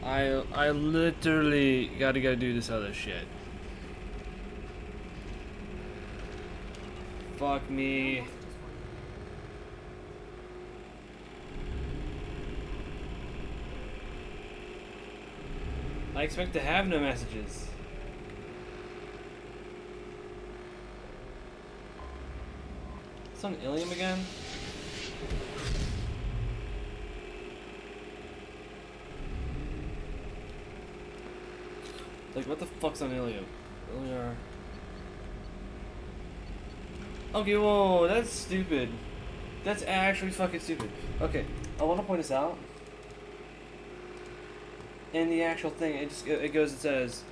I literally gotta go do this other shit. Fuck me. I expect to have no messages. It's on Ilium again? Like, what the fuck's on Ilium? Iliar. Okay, whoa, that's stupid. That's actually fucking stupid. Okay, I want to point this out. In the actual thing, it goes and says,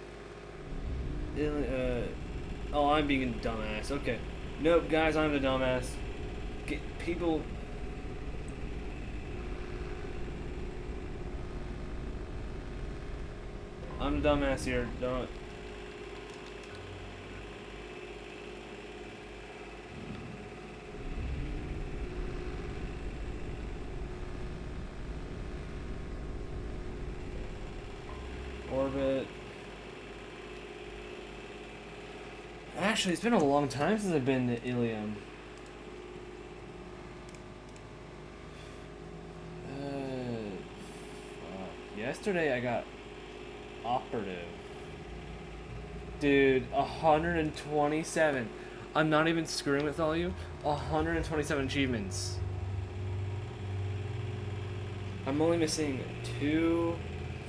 oh, I'm being a dumbass. Okay, nope, guys, I'm the dumbass. People. I'm the dumbass here. Don't. Orbit. Actually, it's been a long time since I've been to Ilium. Yesterday I got operative. Dude, 127. I'm not even screwing with all you. 127 achievements. I'm only missing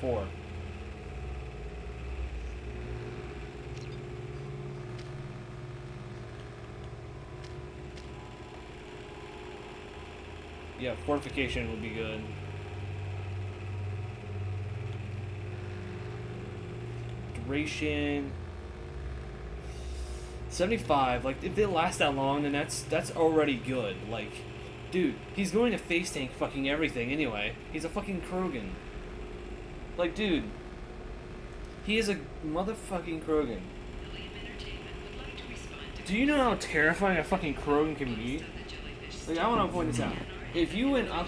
4. Yeah, fortification would be good. Duration 75. Like, if they last that long, then that's already good. Like, dude, he's going to face tank fucking everything anyway. He's a fucking Krogan. Like, dude, he is a motherfucking Krogan. Do you know how terrifying a fucking Krogan can be? Like, I want to point this out. If you went up,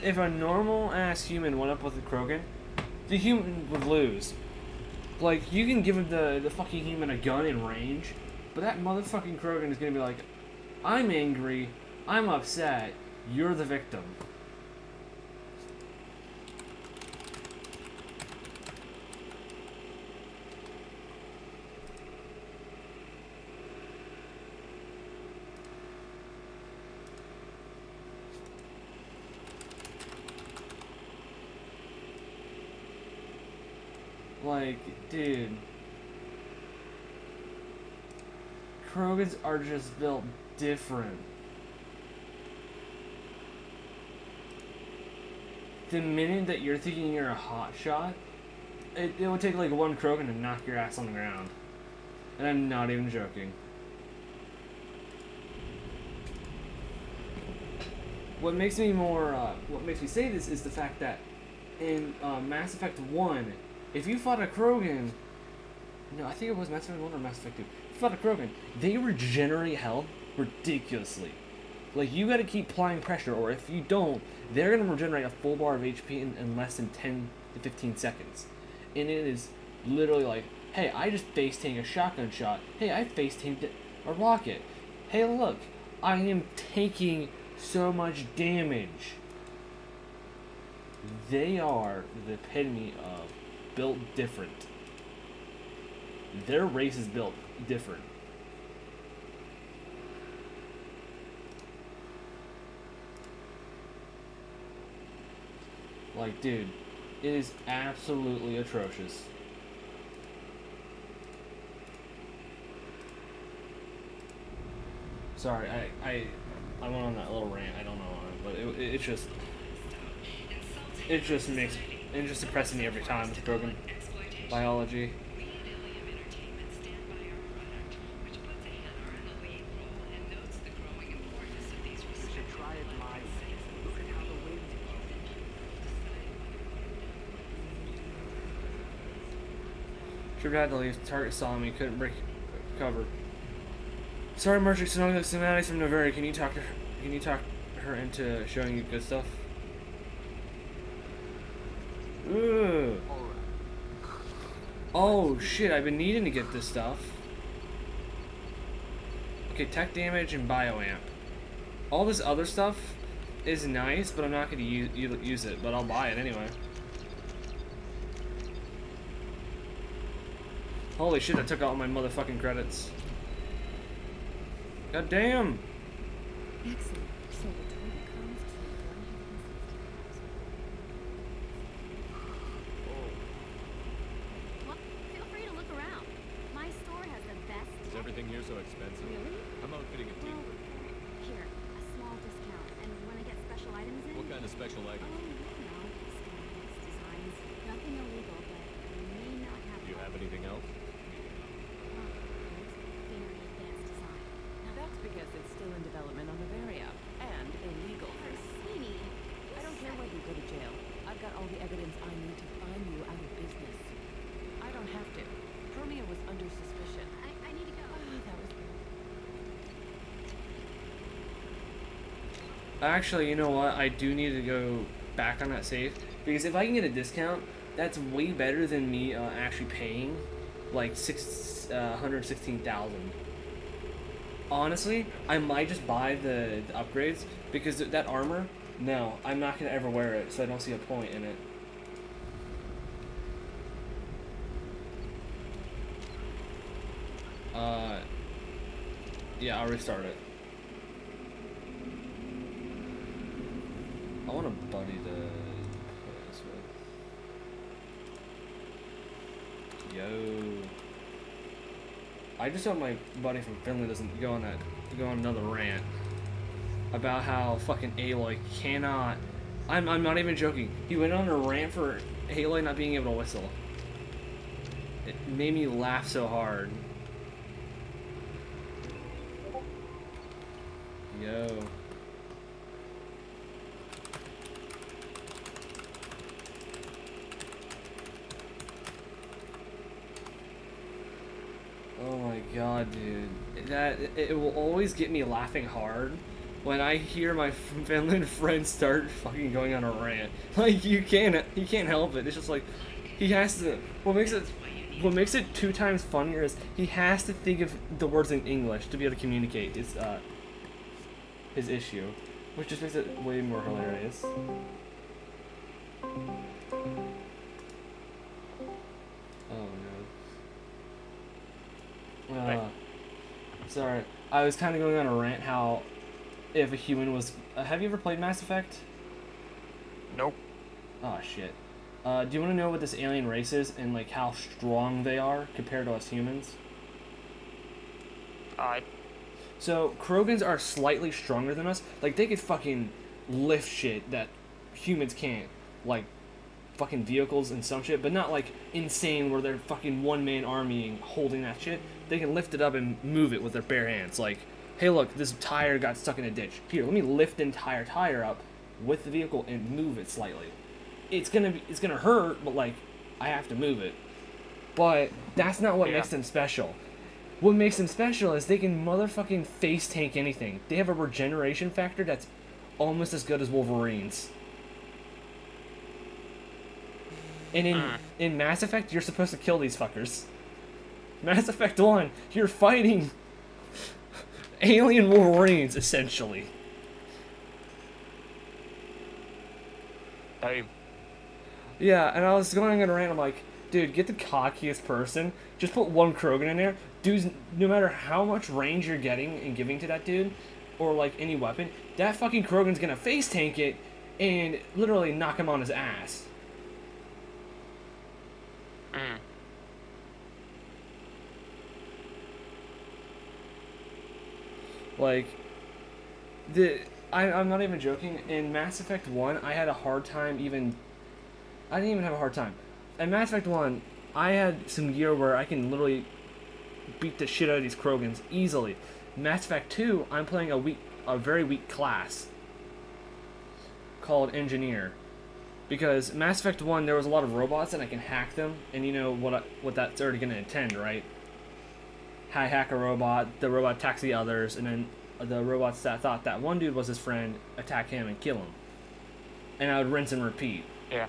if a normal ass human went up with a Krogan, the human would lose. Like, you can give him the fucking human a gun in range, but that motherfucking Krogan is gonna be like, I'm angry, I'm upset, you're the victim. Like, dude, Krogans are just built different. The minute that you're thinking you're a hot shot, it would take like one Krogan to knock your ass on the ground. And I'm not even joking. What makes me say this is the fact that in Mass Effect 1, if you fought a Krogan, no, I think it was Mass Effect 1 or Mass Effect 2. If you fought a Krogan, they regenerate health ridiculously. Like, you gotta keep applying pressure, or if you don't, they're gonna regenerate a full bar of HP in less than 10 to 15 seconds. And it is literally like, hey, I just face tanked a shotgun shot. Hey, I face tanked a rocket. Hey, look, I am taking so much damage. They are the epitome of built different. Their race is built different. Like, dude, it is absolutely atrocious. Sorry, I went on that little rant. I don't know why, but it just makes it just depressing me every time with broken biology. Sure had to leave. Target saw me. Couldn't break cover. Sorry, Merchant. Sonoma Cinematics from Noveri. Can you talk her into showing you good stuff? Ugh. Oh shit, I've been needing to get this stuff. Okay, tech damage and bioamp. All this other stuff is nice, but I'm not going to use it, but I'll buy it anyway. Holy shit, I took out all my motherfucking credits. God damn! Excellent. So the total comes to 160,000. Well, feel free to look around. My store has the best. Is everything here so expensive? Really? I'm outfitting a team. Here, a small discount, and when I get special items in. What kind of special Oh, items? you know, styles, designs, nothing illegal, but you may not have. Do you have anything else? Very advanced design. Now that's because it's still in development on the very up and illegal. Sweeney, I don't care whether you go to jail. I've got all the evidence I need to find you out of business. I don't have to. Romeo was under suspicion. I need to go. That was good. Actually, you know what? I do need to go back on that safe, because if I can get a discount, that's way better than me actually paying like 116,000. Honestly, I might just buy the upgrades, because that armor, no, I'm not gonna ever wear it, so I don't see a point in it. Yeah, I'll restart it. I want a buddy to play this with. Yo. I just hope my buddy from Finland doesn't go on another rant about how fucking Aloy cannot. I'm not even joking. He went on a rant for Aloy not being able to whistle. It made me laugh so hard. Yo. Oh my god, dude. It will always get me laughing hard when I hear my Finland friend start fucking going on a rant. Like, he can't help it. It's just like he has to. What makes it 2 times funnier is he has to think of the words in English to be able to communicate his issue, which just makes it way more hilarious. Oh no. Sorry, I was kind of going on a rant how if a human was. Have you ever played Mass Effect? Nope. Oh shit. Do you want to know what this alien race is and like how strong they are compared to us humans? So Krogans are slightly stronger than us. Like they could fucking lift shit that humans can't. Like fucking vehicles and some shit, but not like insane where they're fucking one-man armying holding that shit. They can lift it up and move it with their bare hands. Like, hey look, this tire got stuck in a ditch. Here, let me lift the entire tire up with the vehicle and move it slightly. It's gonna hurt, but like I have to move it. But that's not what makes them special. What makes them special is they can motherfucking face tank anything. They have a regeneration factor that's almost as good as Wolverine's. And in Mass Effect, you're supposed to kill these fuckers. Mass Effect 1, you're fighting alien Wolverines, essentially. Hey. Yeah, and I was going on a rant, I'm like, dude, get the cockiest person, just put one Krogan in there. Dude, no matter how much range you're getting and giving to that dude, or like any weapon, that fucking Krogan's gonna face tank it and literally knock him on his ass. Like, I'm not even joking. In Mass Effect 1, I had a hard time even. I didn't even have a hard time. In Mass Effect 1, I had some gear where I can literally beat the shit out of these Krogans easily. Mass Effect 2, I'm playing a very weak class called Engineer. Because Mass Effect 1, there was a lot of robots and I can hack them, and you know what that's already going to intend, right? I hack a robot, the robot attacks the others, and then the robots that thought that one dude was his friend attack him and kill him. And I would rinse and repeat. Yeah.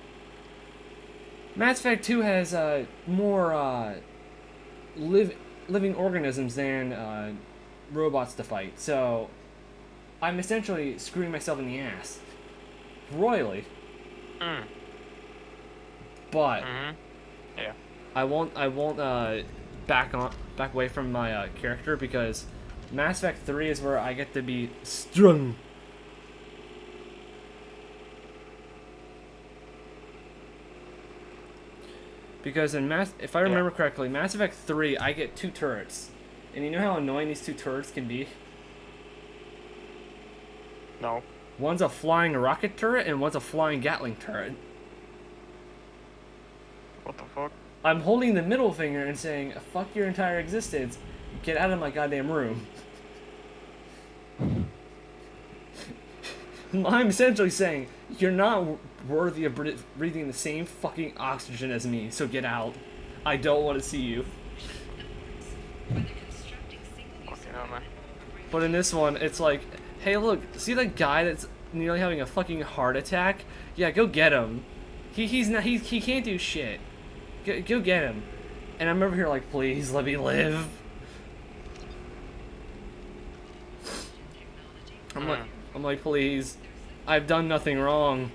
Mass Effect 2 has more living organisms than robots to fight, so I'm essentially screwing myself in the ass. Royally. Mm. But Mm-hmm. Yeah. I won't back away from my character because Mass Effect 3 is where I get to be strong. Because if I remember correctly, Mass Effect 3 I get 2 turrets. And you know how annoying these 2 turrets can be? No. One's a flying rocket turret and one's a flying Gatling turret. What the fuck? I'm holding the middle finger and saying, fuck your entire existence. Get out of my goddamn room. I'm essentially saying, you're not worthy of breathing the same fucking oxygen as me, so get out. I don't want to see you. Okay, no, man. But in this one, it's like, hey look, see that guy that's nearly having a fucking heart attack? Yeah, go get him. He can't do shit. Go get him. And I'm over here like, please let me live. I'm like, please. I've done nothing wrong.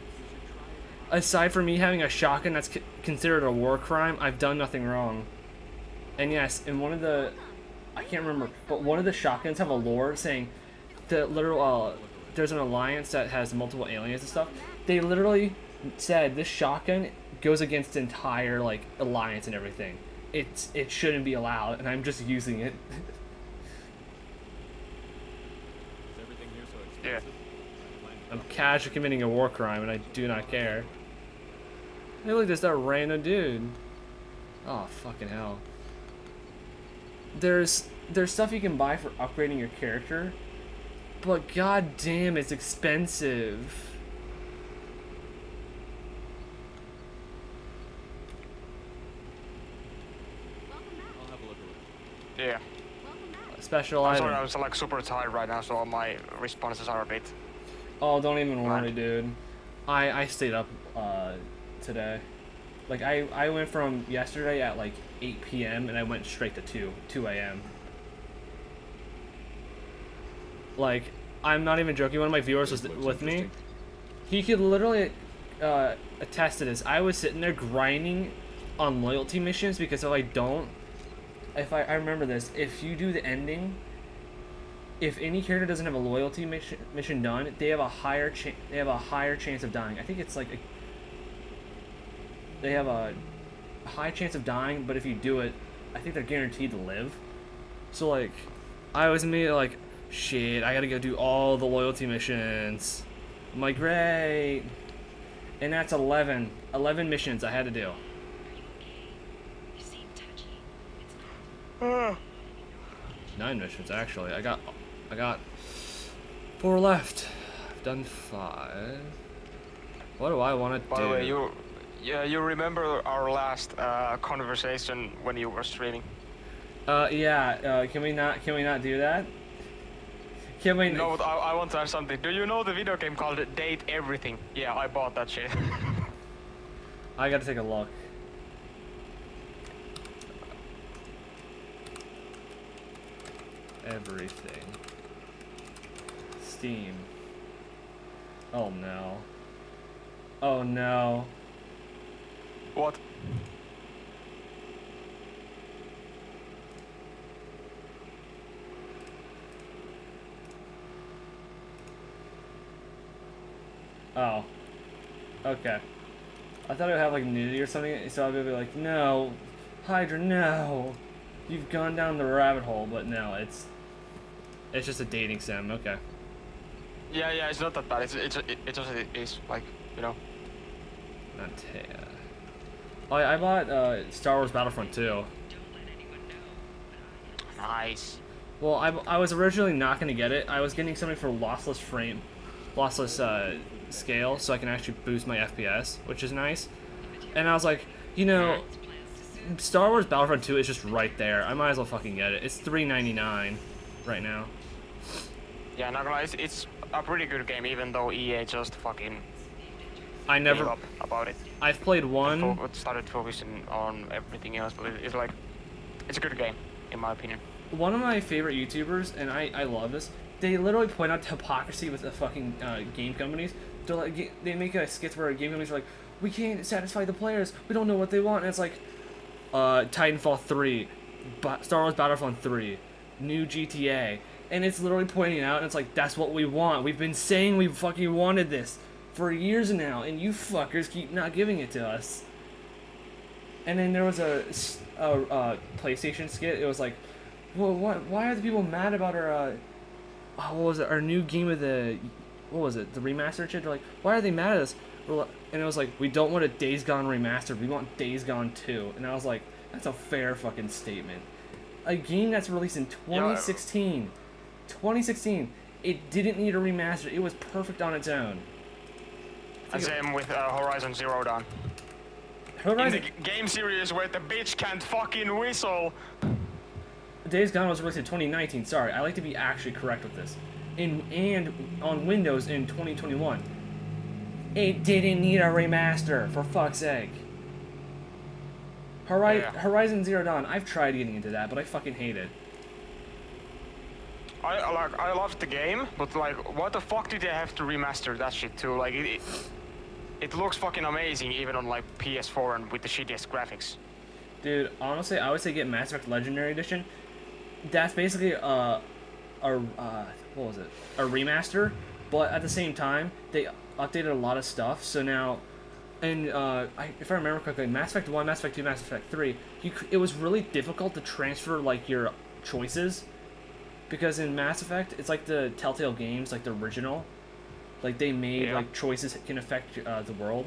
Aside from me having a shotgun that's considered a war crime, I've done nothing wrong. And yes, in one of the, I can't remember, but one of the shotguns have a lore saying the literal, there's an alliance that has multiple aliens and stuff. They literally said this shotgun goes against the entire like alliance and everything. It shouldn't be allowed, and I'm just using it. Is everything here so Yeah. expensive? I'm casually committing a war crime, and I do not care. Hey, look, there's that random dude. Oh, fucking hell. There's stuff you can buy for upgrading your character, but god damn, it's expensive. I'll have a look at it. Yeah. Special I'm item. sorry, I was like super tired right now, so my responses are a bit. Oh, don't even worry, Right. dude. I stayed up today. Like I went from yesterday at like 8 p.m. and I went straight to 2 a.m. Like, I'm not even joking. One of my viewers was Looks with me. interesting. He could literally attest to this. I was sitting there grinding on loyalty missions because if I remember this, if you do the ending, if any character doesn't have a loyalty mission done, they have a higher chance of dying. I think it's like they have a high chance of dying, but if you do it, I think they're guaranteed to live. So like, I was immediately like, shit, I gotta go do all the loyalty missions. I'm like, great. And that's 11 missions I had to do. 9 missions actually. I got 4 left. I've done 5. What do I want to do? By the way, you remember our last conversation when you were streaming? Yeah. Can we not do that? Can we? No, I want to have something. Do you know the video game called Date Everything? Yeah, I bought that shit. I gotta take a look. Everything. Steam. Oh no. Oh no. What? Oh. Okay. I thought it would have like nudity or something, so I'd be like, no, Hydra, no. You've gone down the rabbit hole, but no, it's just a dating sim. Okay. Yeah, it's not that bad. It just is like, you know. Antea. Oh, yeah, I bought Star Wars Battlefront 2. Nice. Well, I was originally not gonna get it. I was getting something for lossless scale, so I can actually boost my FPS, which is nice. And I was like, you know, Star Wars Battlefront 2 is just right there. I might as well fucking get it. It's $3.99 right now. Yeah, not gonna lie, it's a pretty good game, even though EA just fucking I never. gave up about it. I've played And one. started focusing on everything else, but it's like, it's a good game, in my opinion. One of my favorite YouTubers, and I love this. They literally point out the hypocrisy with the fucking game companies. They're like, they make a skits where game companies are like, we can't satisfy the players. We don't know what they want. And it's like, Titanfall 3, Star Wars Battlefront 3, new GTA, and it's literally pointing out, and it's like, that's what we want. We've been saying we fucking wanted this for years now, and you fuckers keep not giving it to us. And then there was a PlayStation skit. It was like, well, why are the people mad about our, what was it, our new game of the, what was it, the remastered shit? They're like, why are they mad at us? And it was like, we don't want a Days Gone remastered, we want Days Gone 2. And I was like, that's a fair fucking statement. A game that's released in 2016, 2016, it didn't need a remaster, it was perfect on its own. And same with Horizon Zero Dawn. Horizon... In the game series where the bitch can't fucking whistle. Days Gone was released in 2019. Sorry, I like to be actually correct with this. And on Windows in 2021. It didn't need a remaster, for fuck's sake. Horizon Zero Dawn, I've tried getting into that, but I fucking hate it. I loved the game, but like, what the fuck did they have to remaster that shit too? Like, it looks fucking amazing even on like PS4 and with the shittiest graphics. Dude, honestly, I would say get Mass Effect Legendary Edition. That's basically what was it? A remaster, but at the same time, they updated a lot of stuff. So now, and if I remember correctly, Mass Effect 1, Mass Effect 2, Mass Effect 3, it was really difficult to transfer like your choices, because in Mass Effect, it's like the Telltale games, like the original, like they made like choices that can affect the world.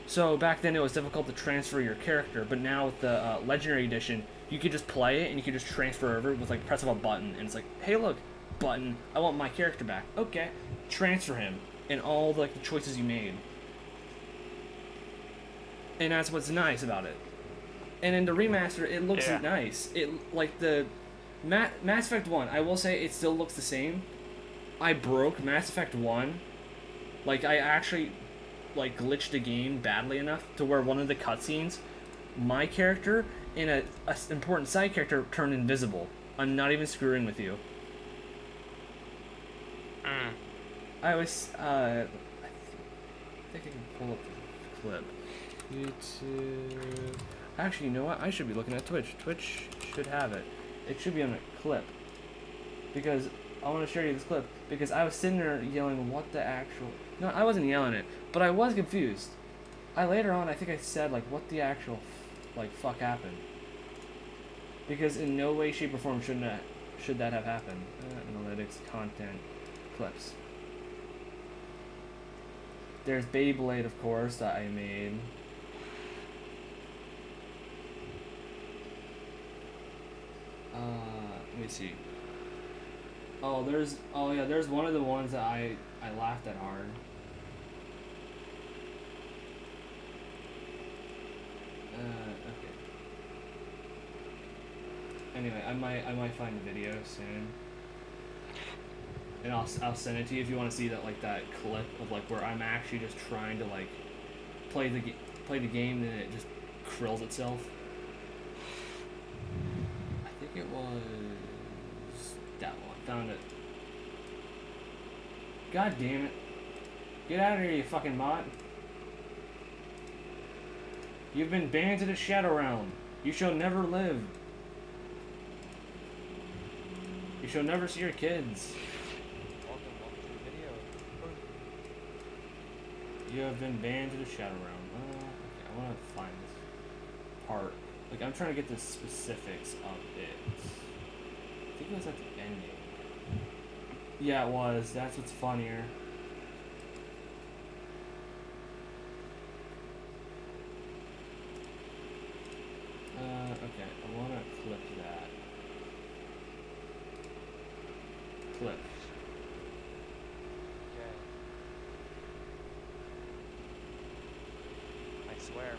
So back then it was difficult to transfer your character, but now with the Legendary Edition, you could just play it and you could just transfer over with like press of a button, and it's like, hey look, button, I want my character back. Okay, transfer him, and all like the choices you made. And that's what's nice about it. And in the remaster, it looks nice. It like the Mass Effect 1, I will say it still looks the same. I broke Mass Effect 1. Like, I actually like glitched the game badly enough to where one of the cutscenes, my character and a important side character turned invisible. I'm not even screwing with you. I was I think I can pull up the clip. YouTube. Actually, you know what? I should be looking at Twitch. Twitch should have it. It should be on a clip. Because I want to show you this clip. Because I was sitting there yelling, what the actual... No, I wasn't yelling it. But I was confused. Later on, I think I said, like, what the actual, like, fuck happened. Because in no way, shape, or form should that have happened. Analytics, content, clips. There's Beyblade, of course, that I made. Let me see. There's one of the ones that I laughed at hard. Okay. Anyway, I might find the video soon, and I'll send it to you if you want to see that that clip of like where I'm actually just trying to like play the game, and it just krills itself. I think it was that one. Found it. God damn it! Get out of here, you fucking bot! You've been banned to the Shadow Realm. You shall never live. You shall never see your kids. Welcome to the video. You have been banned to the Shadow Realm. Okay, I want to find this part. Like, I'm trying to get the specifics of it. I think it was at the ending. Yeah, it was. That's what's funnier. Okay, I want to clip that. Clip. Okay. I swear.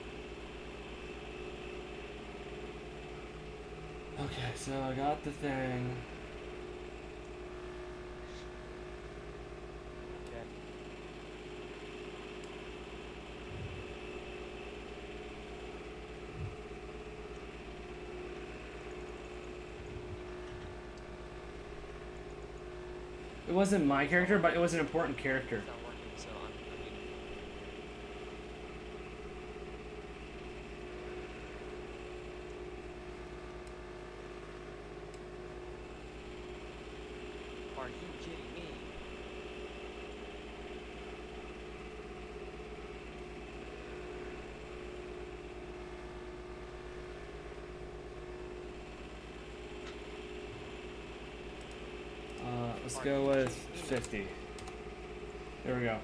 Okay, so I got the thing. Okay. It wasn't my character, but it was an important character. It's not working, so I mean, are you kidding me? Let's go with 50. There we go.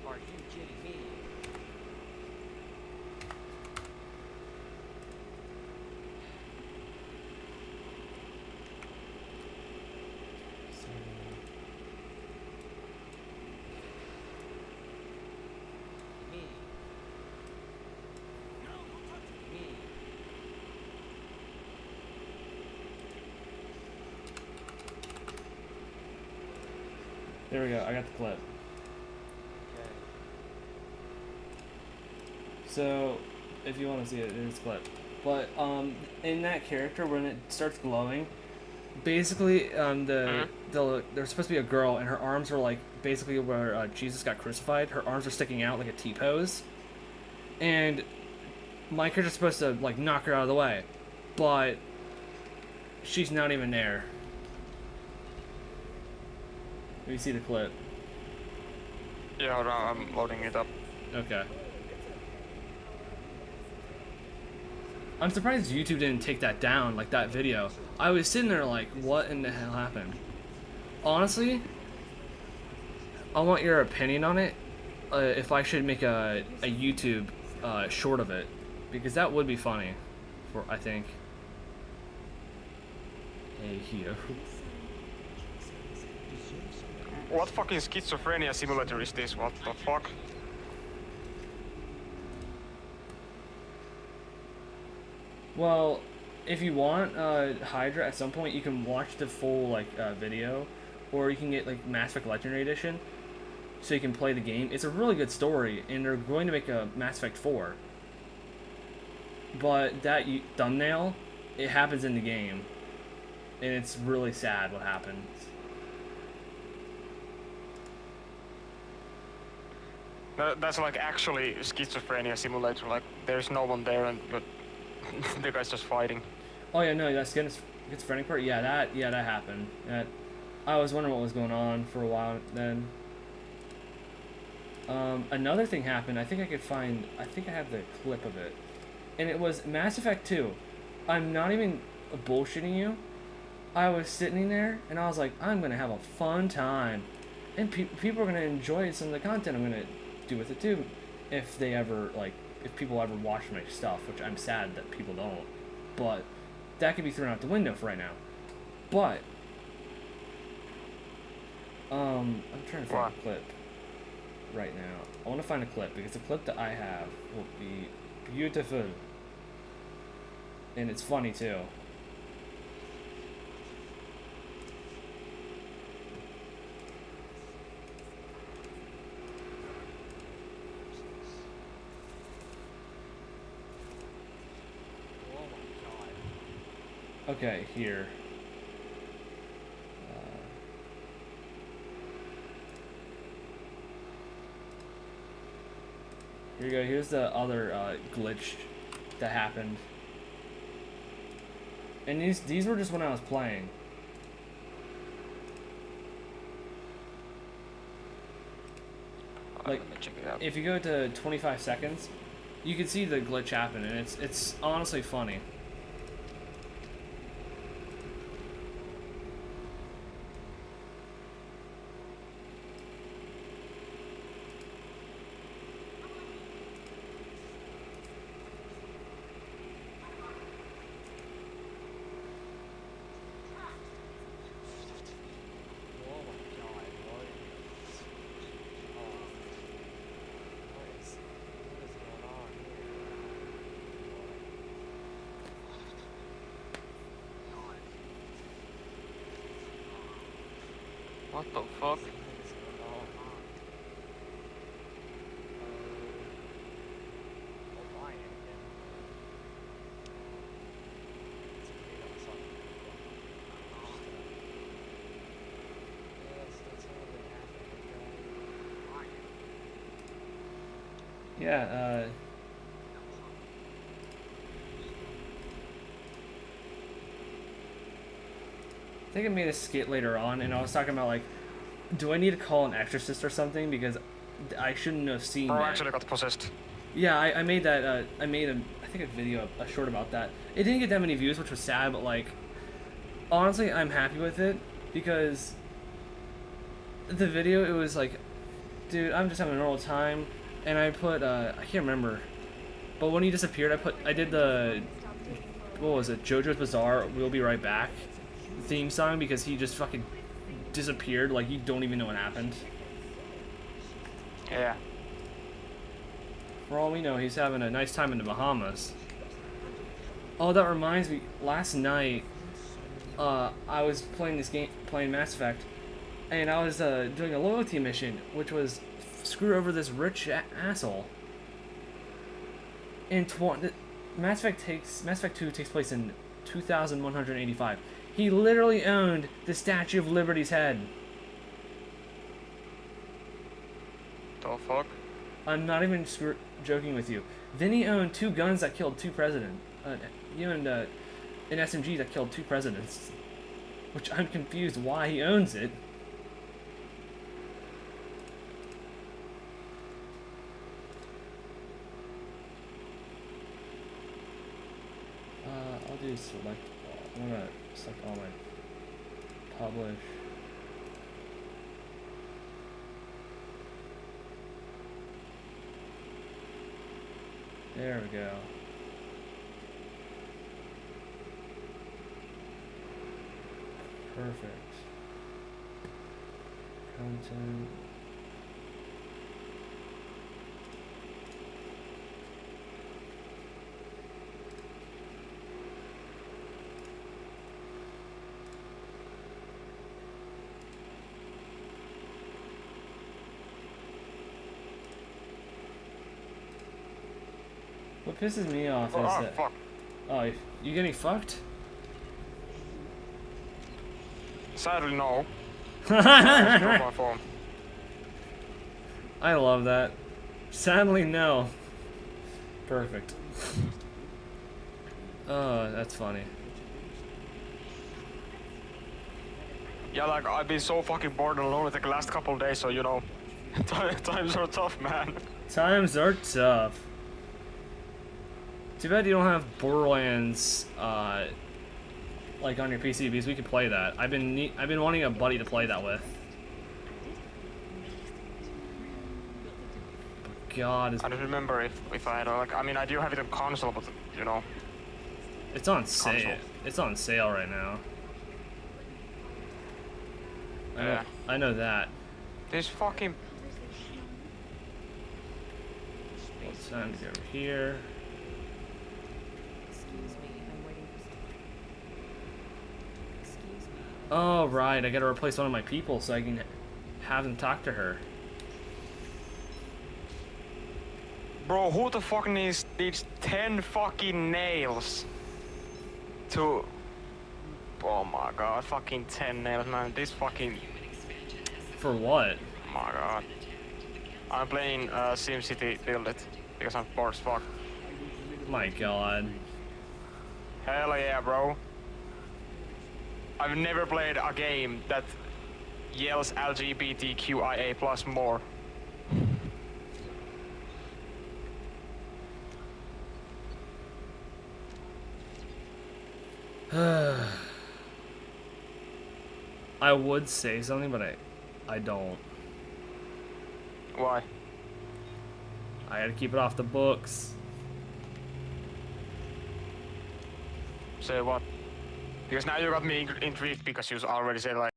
Are you kidding me? Me. Me. There we go. I got the clip. Okay. So, if you want to see it, it's clip. But in that character, when it starts glowing, basically there's supposed to be a girl, and her arms are like basically where Jesus got crucified. Her arms are sticking out like a T pose, and my character's supposed to like knock her out of the way, but she's not even there. Let me see the clip. Yeah, hold on, I'm loading it up. Okay. I'm surprised YouTube didn't take that down, like that video. I was sitting there like, what in the hell happened? Honestly, I want your opinion on it. If I should make a YouTube short of it, because that would be funny, for I think. Hey, here. What fucking schizophrenia simulator is this? What the fuck? Well, if you want Hydra, at some point you can watch the full like video, or you can get like Mass Effect Legendary Edition, so you can play the game. It's a really good story, and they're going to make a Mass Effect 4. But that thumbnail, it happens in the game, and it's really sad what happens. That's like actually schizophrenia simulator. Like there's no one there, and but the guy's just fighting. Oh yeah, no, that's schizophrenic part. Yeah, that happened. I was wondering what was going on for a while then. Another thing happened. I think I have the clip of it, and it was Mass Effect 2. I'm not even bullshitting you. I was sitting there, and I was like, I'm gonna have a fun time, and people are gonna enjoy some of the content I'm gonna do with it too, if people ever watch my stuff, which I'm sad that people don't, but that could be thrown out the window for right now. But I'm trying to find a clip right now. I want to find a clip because the clip that I have will be beautiful, and it's funny too. Oh my god. Okay, here. Here you go. Here's the other glitch that happened. And these were just when I was playing. Like, Let me check it out. if you go to 25 seconds, you can see the glitch happen, and it's honestly funny. Oh my god, what is going on What the fuck? here? What is going on? Yeah, I think I made a skit later on, and I was talking about like, do I need to call an exorcist or something because I shouldn't have seen Bro that. actually got possessed. Yeah, I made that. I made I think a video, a short about that. It didn't get that many views, which was sad, but like, honestly, I'm happy with it because the video, it was like, dude, I'm just having a normal time, and I put I can't remember, but when he disappeared, I did the, what was it, JoJo's Bizarre, We'll Be Right Back theme song because he just fucking disappeared, like you don't even know what happened. Yeah. For all we know, he's having a nice time in the Bahamas. Oh, that reminds me, last night, I was playing this game, playing Mass Effect, and I was doing a loyalty mission, which was screw over this rich asshole. And Mass Effect 2 takes place in 2185. He literally owned the Statue of Liberty's head. The fuck? I'm not even joking with you. Then he owned two guns that killed two presidents. He owned an SMG that killed two presidents. Which I'm confused why he owns it. I'll do select all. I'm gonna select all my publish. There we go. Perfect. Content. What pisses me off is that... Fuck. Oh, you getting fucked? Sadly, no. I dropped my phone. I love that. Sadly, no. Perfect. Oh, that's funny. Yeah, like, I've been so fucking bored and alone with the last couple of days, so you know. Times are tough, man. Times are tough. Too bad you don't have Borderlands, like on your PC because we could play that. I've been wanting a buddy to play that with. But God, I don't remember if I had, like, I mean, I do have it on console, but, you know. it's on sale. Console. It's on sale right now. Yeah. I know that. This fucking... It's time to go over here. Excuse me, I'm waiting for someone. Excuse me. Oh, right. I gotta replace one of my people so I can have them talk to her. Bro, who the fuck needs 10 fucking nails to... Oh my god, fucking 10 nails, man. This fucking... For what? Oh my god. I'm playing SimCity Build It because I'm bored as fuck. My God. Hell yeah, bro. I've never played a game that yells LGBTQIA plus more. I would say something, but I don't. Why? I gotta keep it off the books. Say what? Because now you got me intrigued because you already said like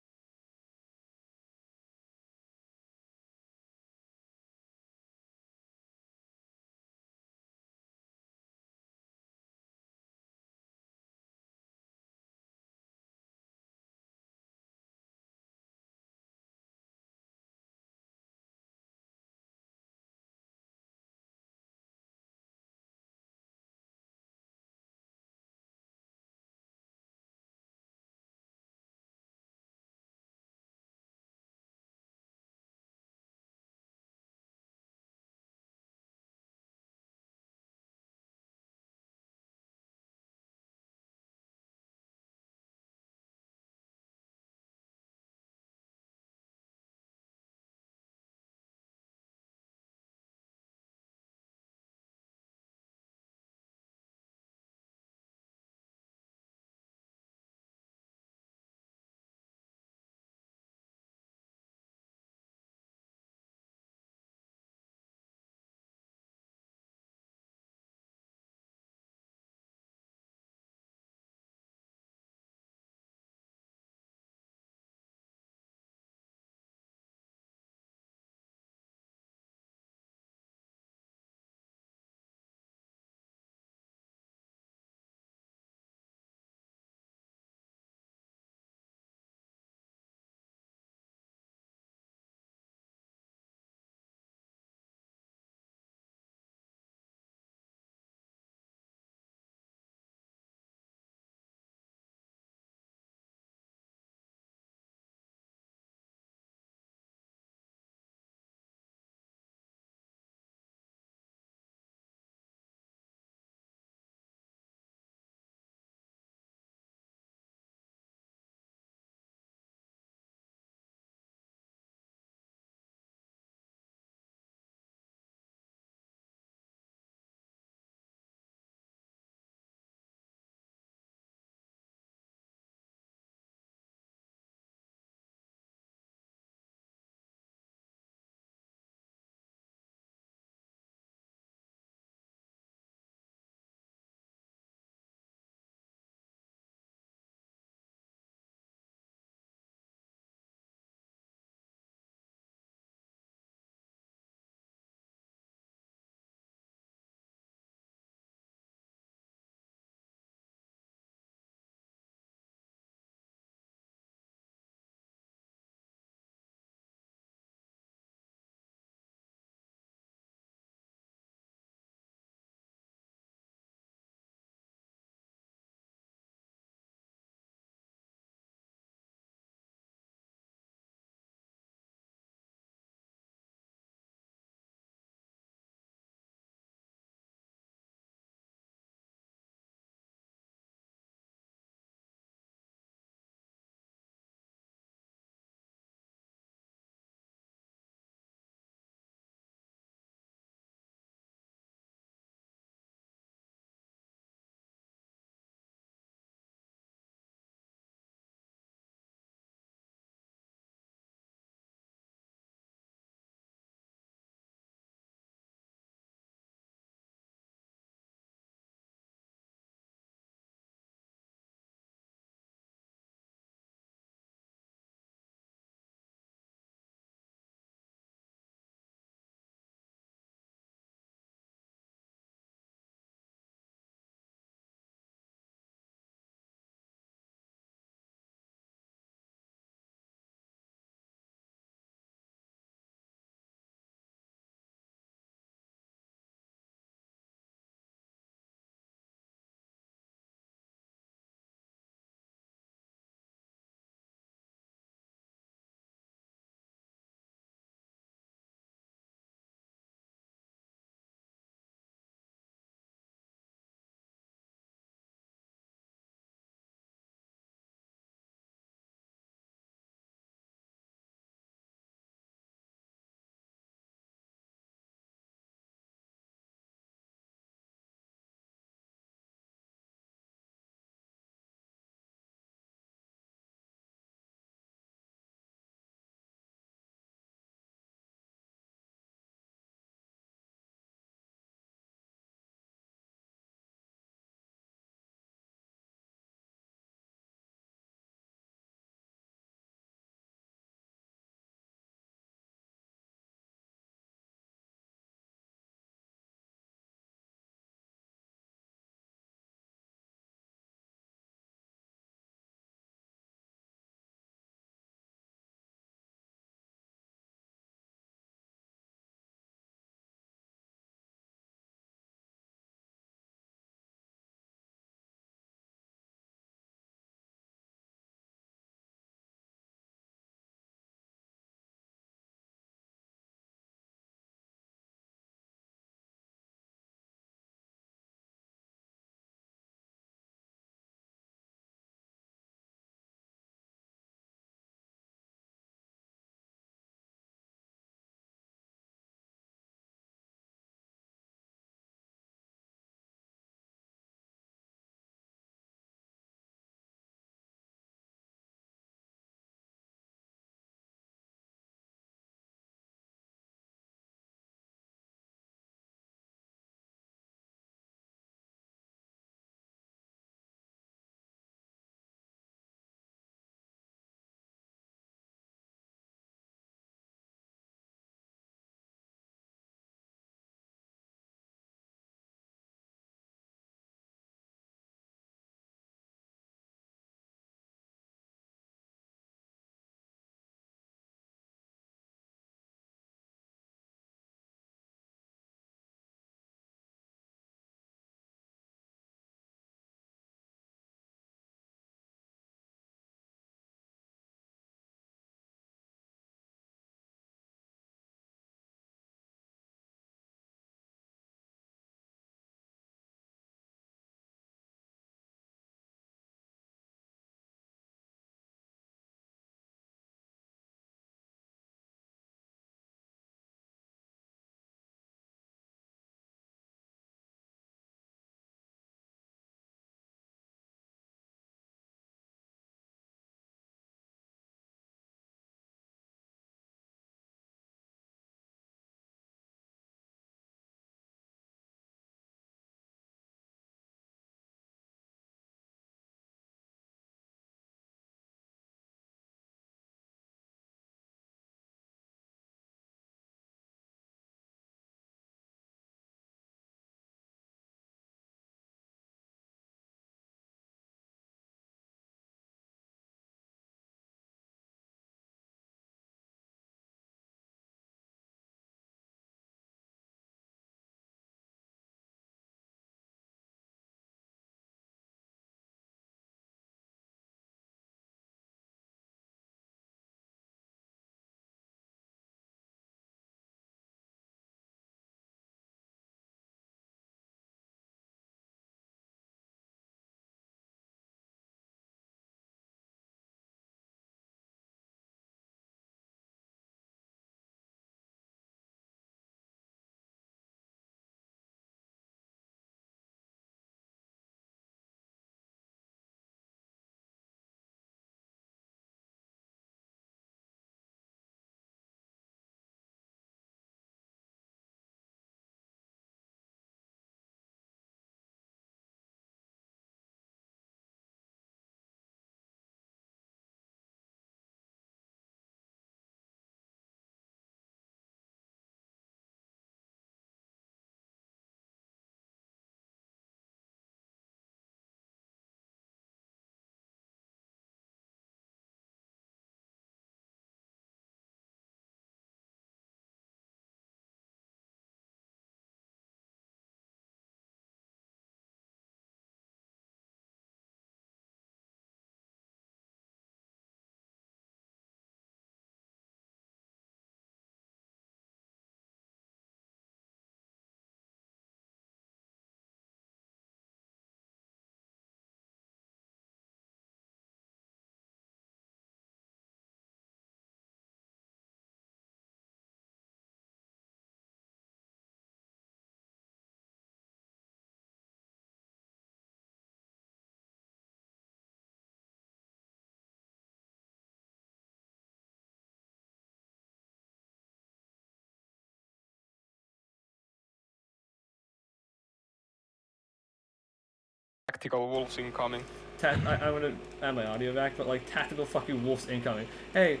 tactical wolves incoming. I want to add my audio back, but like tactical fucking wolves incoming. Hey,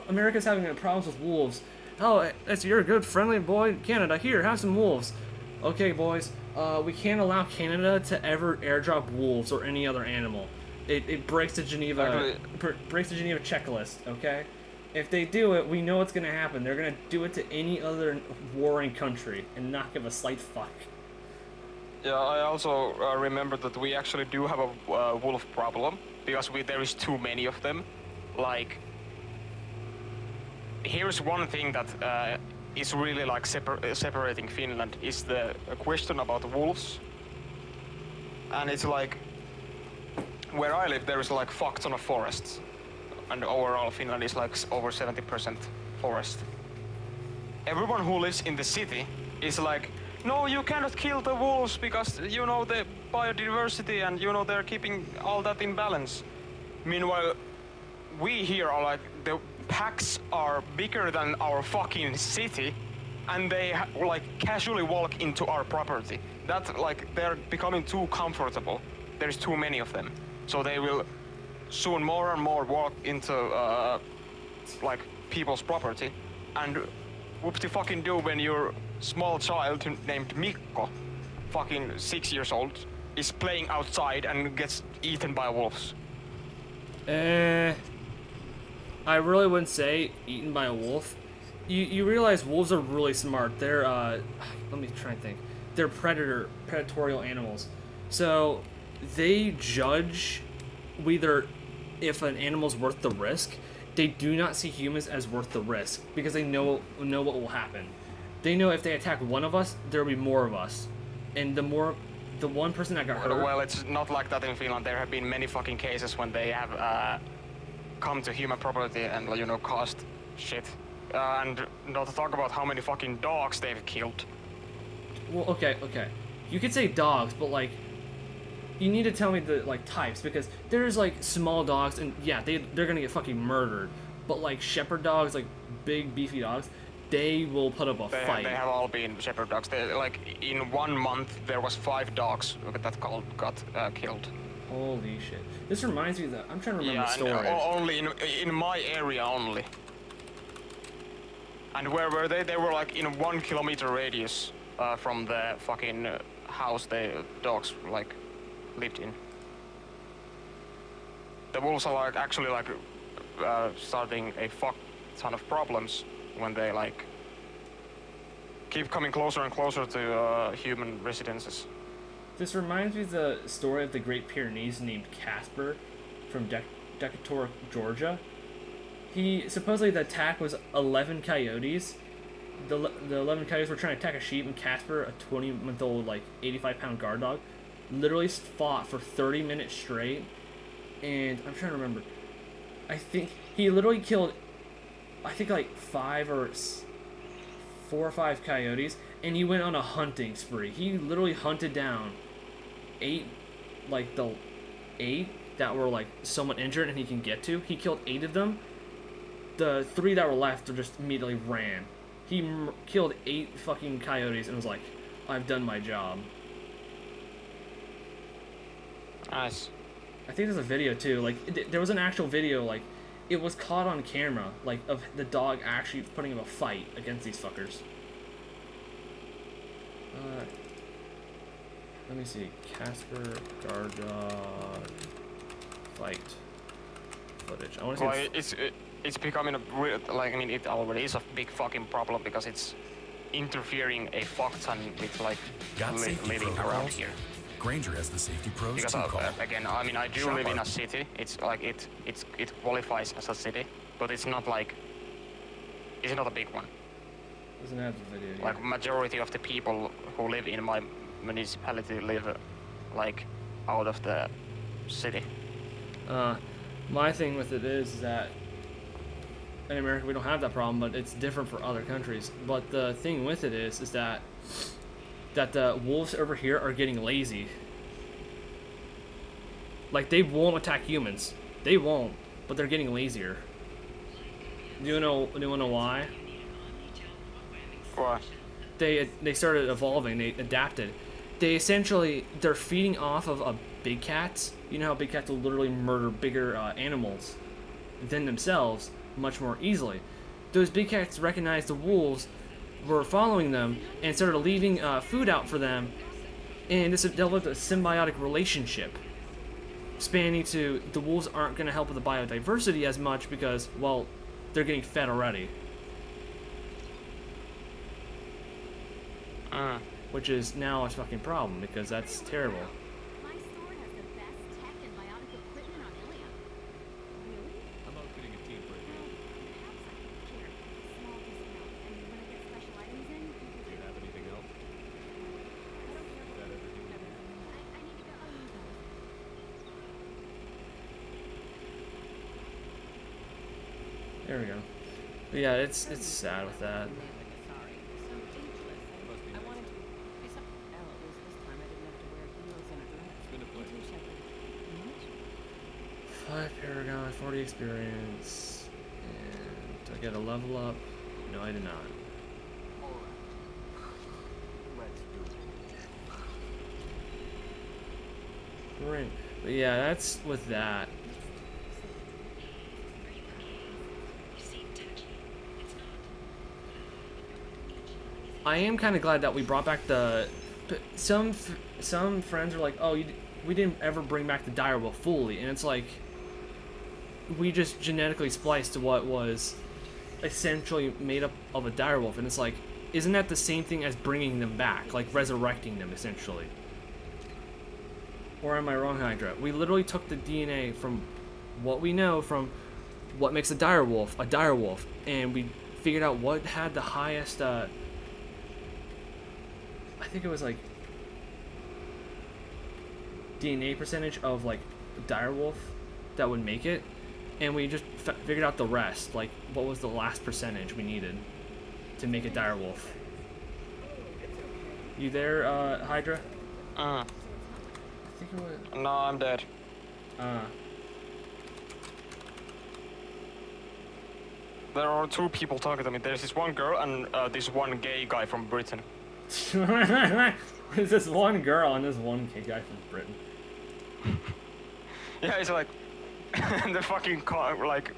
America's having problems with wolves. Oh, you're a good friendly boy, Canada. Here, have some wolves. Okay, boys. We can't allow Canada to ever airdrop wolves or any other animal. It breaks the Geneva checklist. Okay, if they do it, we know what's gonna happen. They're gonna do it to any other warring country and not give a slight fuck. Yeah, I also remember that we actually do have a wolf problem because there is too many of them. Like, here's one thing that is really like separating Finland is the question about wolves. And it's like, where I live, there is like fuck ton of forests, and overall Finland is like over 70% forest. Everyone who lives in the city is like, no, you cannot kill the wolves because, you know, the biodiversity and, you know, they're keeping all that in balance. Meanwhile, we here are like, the packs are bigger than our fucking city and they like casually walk into our property. That's like, they're becoming too comfortable. There's too many of them. So they will soon more and more walk into like people's property, and whoop-de fucking do when your small child named Mikko, fucking 6 years old, is playing outside and gets eaten by wolves. I really wouldn't say eaten by a wolf. You realize wolves are really smart. They're let me try and think. They're predatorial animals. So they judge whether if an animal's worth the risk. They do not see humans as worth the risk because they know what will happen. They know if they attack one of us, there will be more of us, and the one person that got hurt. Well, it's not like that in Finland. There have been many fucking cases when they have come to human property and, you know, caused shit. And not to talk about how many fucking dogs they've killed. Well, okay. You could say dogs, but like, you need to tell me the like types because there's like small dogs and yeah, they're gonna get fucking murdered. But like shepherd dogs, like big beefy dogs, they will put up a fight. They have all been shepherd dogs. Like in 1 month there was 5 dogs that got killed. Holy shit! This reminds me that I'm trying to remember the story. Yeah, only in my area only. And where were they? They were like in a 1 kilometer radius from the fucking house the dogs like lived in. The wolves are like actually like starting a fuck ton of problems when they like keep coming closer and closer to human residences. This reminds me of the story of the Great Pyrenees named Casper from Decatur, Georgia. Supposedly the attack was 11 coyotes. The 11 coyotes were trying to attack a sheep, and Casper, a 20-month-old like 85-pound guard dog, literally fought for 30 minutes straight. And I'm trying to remember. I think he literally killed, like 4 or 5 coyotes, and he went on a hunting spree. He literally hunted down 8 that were like somewhat injured and he can get to. He killed 8 of them. The 3 that were left just immediately ran. He killed 8 fucking coyotes and was like, I've done my job. Nice. I think there's a video too. Like, there was an actual video, like, it was caught on camera, like, of the dog actually putting up a fight against these fuckers. Let me see. Casper guard dog fight footage. I want to see. Well, it's becoming a real, like, I mean, it already is a big fucking problem because it's interfering a fuck ton with like living around here. Granger has the safety pros because too. Again, I mean, I do live in a city. It's like it qualifies as a city, but it's not like it's not a big one. Doesn't have the video. Like majority of the people who live in my municipality live like out of the city. My thing with it is that in America we don't have that problem, but it's different for other countries. But the thing with it is that the wolves over here are getting lazy. Like, they won't attack humans. They won't, but they're getting lazier. Do you know why? Why? They started evolving. They adapted. they're feeding off of big cats. You know how big cats will literally murder bigger animals than themselves much more easily. Those big cats recognized the wolves were following them and started leaving food out for them, and this developed a symbiotic relationship spanning to the wolves aren't going to help with the biodiversity as much because, well, they're getting fed already. Which is now a fucking problem because that's terrible. My store has the best tech and biotic equipment on Ilium. Really? I'm outfitting a team for a Well, perhaps I could care. Small discount. And when I get special items in, you Do you have anything else? I don't care Is what that everything you need? I need to go. There we go. But yeah, it's sad with that. Sorry. So ageless. Must be I nice. wanted to be some. Well, at least this time I didn't have to wear heels and a dress. It's been a You pleasure. too, Shepard. Much? 5 Paragon, 40 experience, and do I get a level up? No, I did not. Right. But yeah, that's with that. I am kind of glad that we brought back the. Some friends are like, oh, we didn't ever bring back the direwolf fully, and it's like we just genetically spliced to what was essentially made up of a direwolf, and it's like, isn't that the same thing as bringing them back, like resurrecting them essentially? Or am I wrong, Hydra? We literally took the DNA from what we know from what makes a direwolf, and we figured out what had the highest. I think it was like DNA percentage of like direwolf that would make it, and we just figured out the rest. Like, what was the last percentage we needed to make a direwolf? You there, Hydra? I think it was. No, I'm dead. There are two people talking to me. There's this one girl and this one gay guy from Britain. There's this one girl and this one gay guy from Britain. Yeah, it's like the fucking like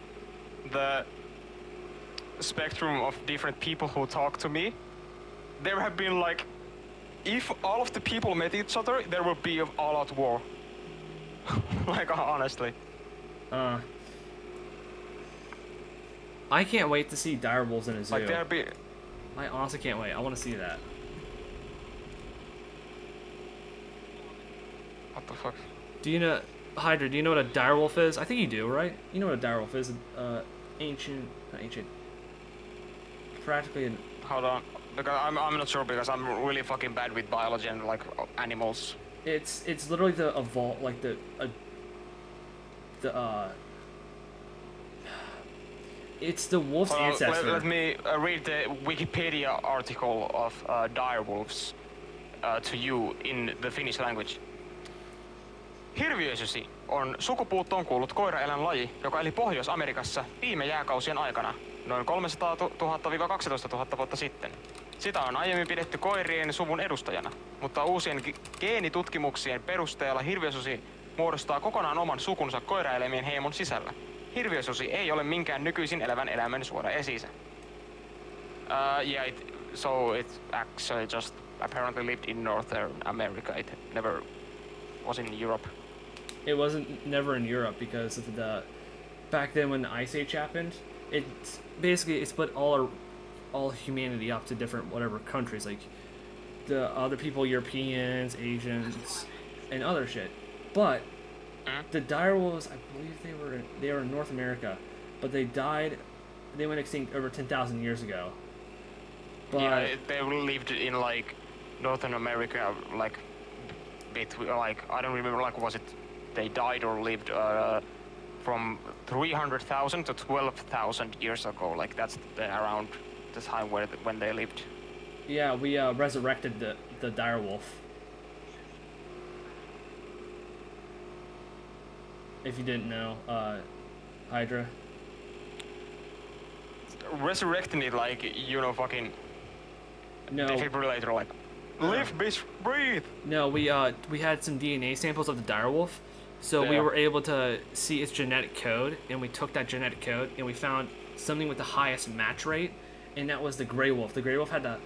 the spectrum of different people who talk to me. There have been like, if all of the people met each other, there would be an all-out war. Like honestly. I can't wait to see direwolves in a zoo. Like there'd be. I honestly can't wait. I want to see that. What the fuck? Do you know, Hydra? Do you know what a direwolf is? I think you do, right? You know what a direwolf is? Not ancient. Practically an. Hold on. Because I'm not sure because I'm really fucking bad with biology and like animals. It's literally the evolve like it's the wolf's ancestor. Let me read the Wikipedia article of direwolves to you in the Finnish language. Hirviösusi on sukupuuttoon kuullut koiraeläinlaji, joka eli Pohjois-Amerikassa viime jääkausien aikana, noin 300 000–12 000 vuotta sitten. Sitä on aiemmin pidetty koirien suvun edustajana, mutta uusien geenitutkimuksien perusteella hirviösusi muodostaa kokonaan oman sukunsa koiraeläimien heimon sisällä. Hirviösusi ei ole minkään nykyisin elävän eläimen suora esi-isä. So it actually just apparently lived in Northern America. It never was in Europe. It wasn't never in Europe because of the back then when the Ice Age happened. It's basically it split all humanity up to different whatever countries, like the other people, Europeans, Asians, and other shit. But the direwolves, I believe they were in North America, but they died. They went extinct over 10,000 years ago. But Yeah, they lived in like Northern America, like between like I don't remember like was it they died or lived from 300,000 to 12,000 years ago. Like that's around the time when they lived. yeah, we resurrected the direwolf. If you didn't know, Hydra. Resurrecting it like fucking No, defibrillator like. Live, bitch, breathe. No, we had some DNA samples of the direwolf, so we Yeah. were able to see its genetic code, and we took that genetic code and we found something with the highest match rate, and that was the gray wolf. The gray wolf had the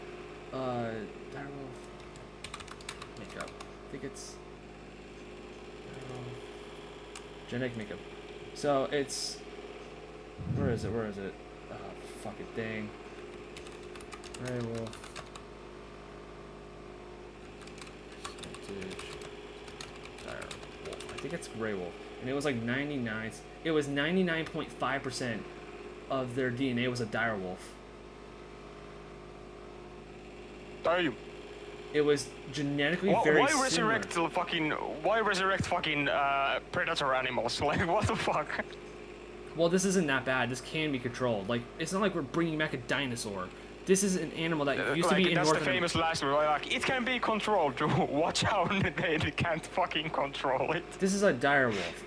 direwolf makeup. I think it's genetic makeup. So it's where is it? Where is it? Oh, fuck it, dang. Gray wolf. Direwolf. I think it's gray wolf, and it was like 99. It was 99.5% of their DNA was a direwolf. Damn. It was genetically Why, very why similar. resurrect the fucking? Why resurrect fucking predator animals? Like what the fuck? Well, this isn't that bad. This can be controlled. Like, it's not like we're bringing back a dinosaur. This is an animal that used to Like, be in that's North the America. famous last word. Like it can be controlled. Watch out, they can't fucking control it. This is a direwolf.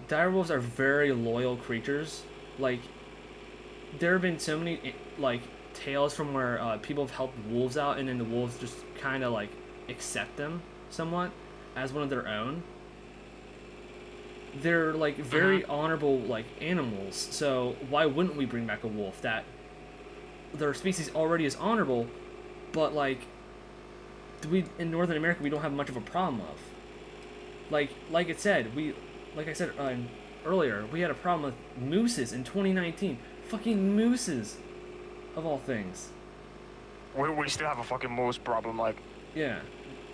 Direwolves are very loyal creatures. Like, there have been so many like tales from where people have helped wolves out, and then the wolves just kind of like accept them somewhat as one of their own. They're like very honorable like animals. So why wouldn't we bring back a wolf that their species already is honorable, but like we in Northern America we don't have much of a problem of. Like I said earlier, we had a problem with mooses in 2019. Fucking mooses, of all things. We still have a fucking moose problem, like Yeah.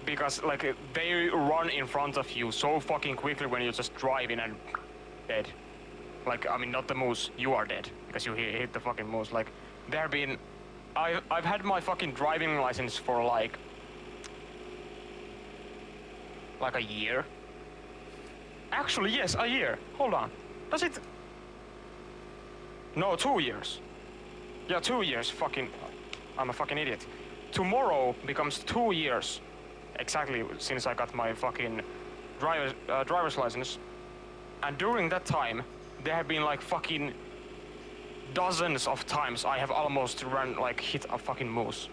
because like they run in front of you so fucking quickly when you're just driving and dead. Like I mean, not the moose, you are dead because you hit the fucking moose. Like there have been, I've had my fucking driving license for like a year. Actually, yes, a year. Hold on, does it? No, 2 years. Yeah, 2 years. Fucking, I'm a fucking idiot. Tomorrow becomes 2 years. Exactly, since I got my fucking driver's license. And during that time, there have been like fucking dozens of times I have almost hit a fucking moose.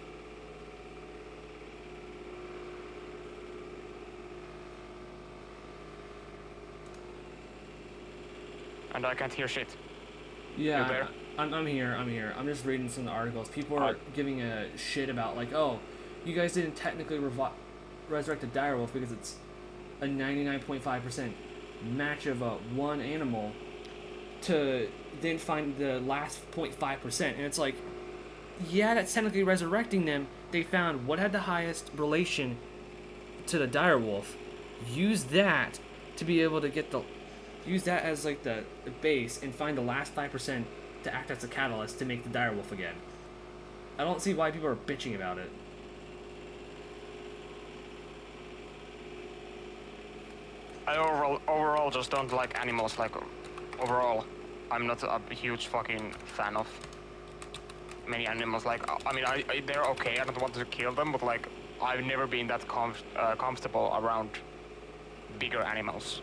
And I can't hear shit. Yeah, You're there? I'm here. I'm just reading some of the articles. People are giving a shit about like, oh, you guys didn't technically resurrect a direwolf because it's a 99.5% match of one animal to then find the last 0.5%, and it's like, yeah, that's technically resurrecting them. They found what had the highest relation to the direwolf. Use that to be able to get use that as like the base and find the last 5% to act as a catalyst to make the direwolf again. I don't see why people are bitching about it. I overall just don't like animals. Like overall, I'm not a huge fucking fan of many animals. Like I mean, they're okay. I don't want to kill them, but like I've never been that comfortable around bigger animals.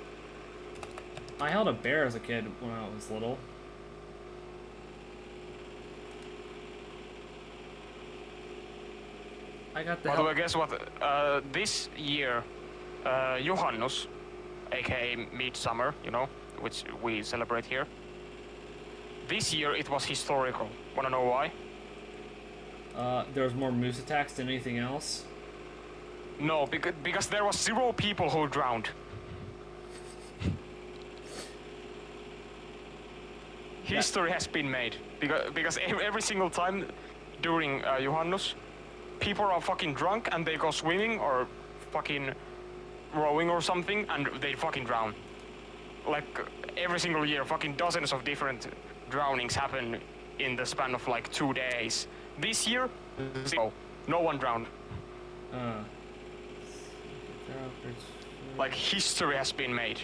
I held a bear as a kid when I was little. I got the By the way, help. guess what? This year, Juhannus, aka Midsummer, you know, which we celebrate here. This year it was historical. Wanna know why? There was more moose attacks than anything else. No, because there was 0 people who drowned. History has been made because every single time during Juhannus, people are fucking drunk and they go swimming or fucking rowing or something and they fucking drown. Like every single year, fucking dozens of different drownings happen in the span of like 2 days. This year, 0. No one drowned. Like history has been made.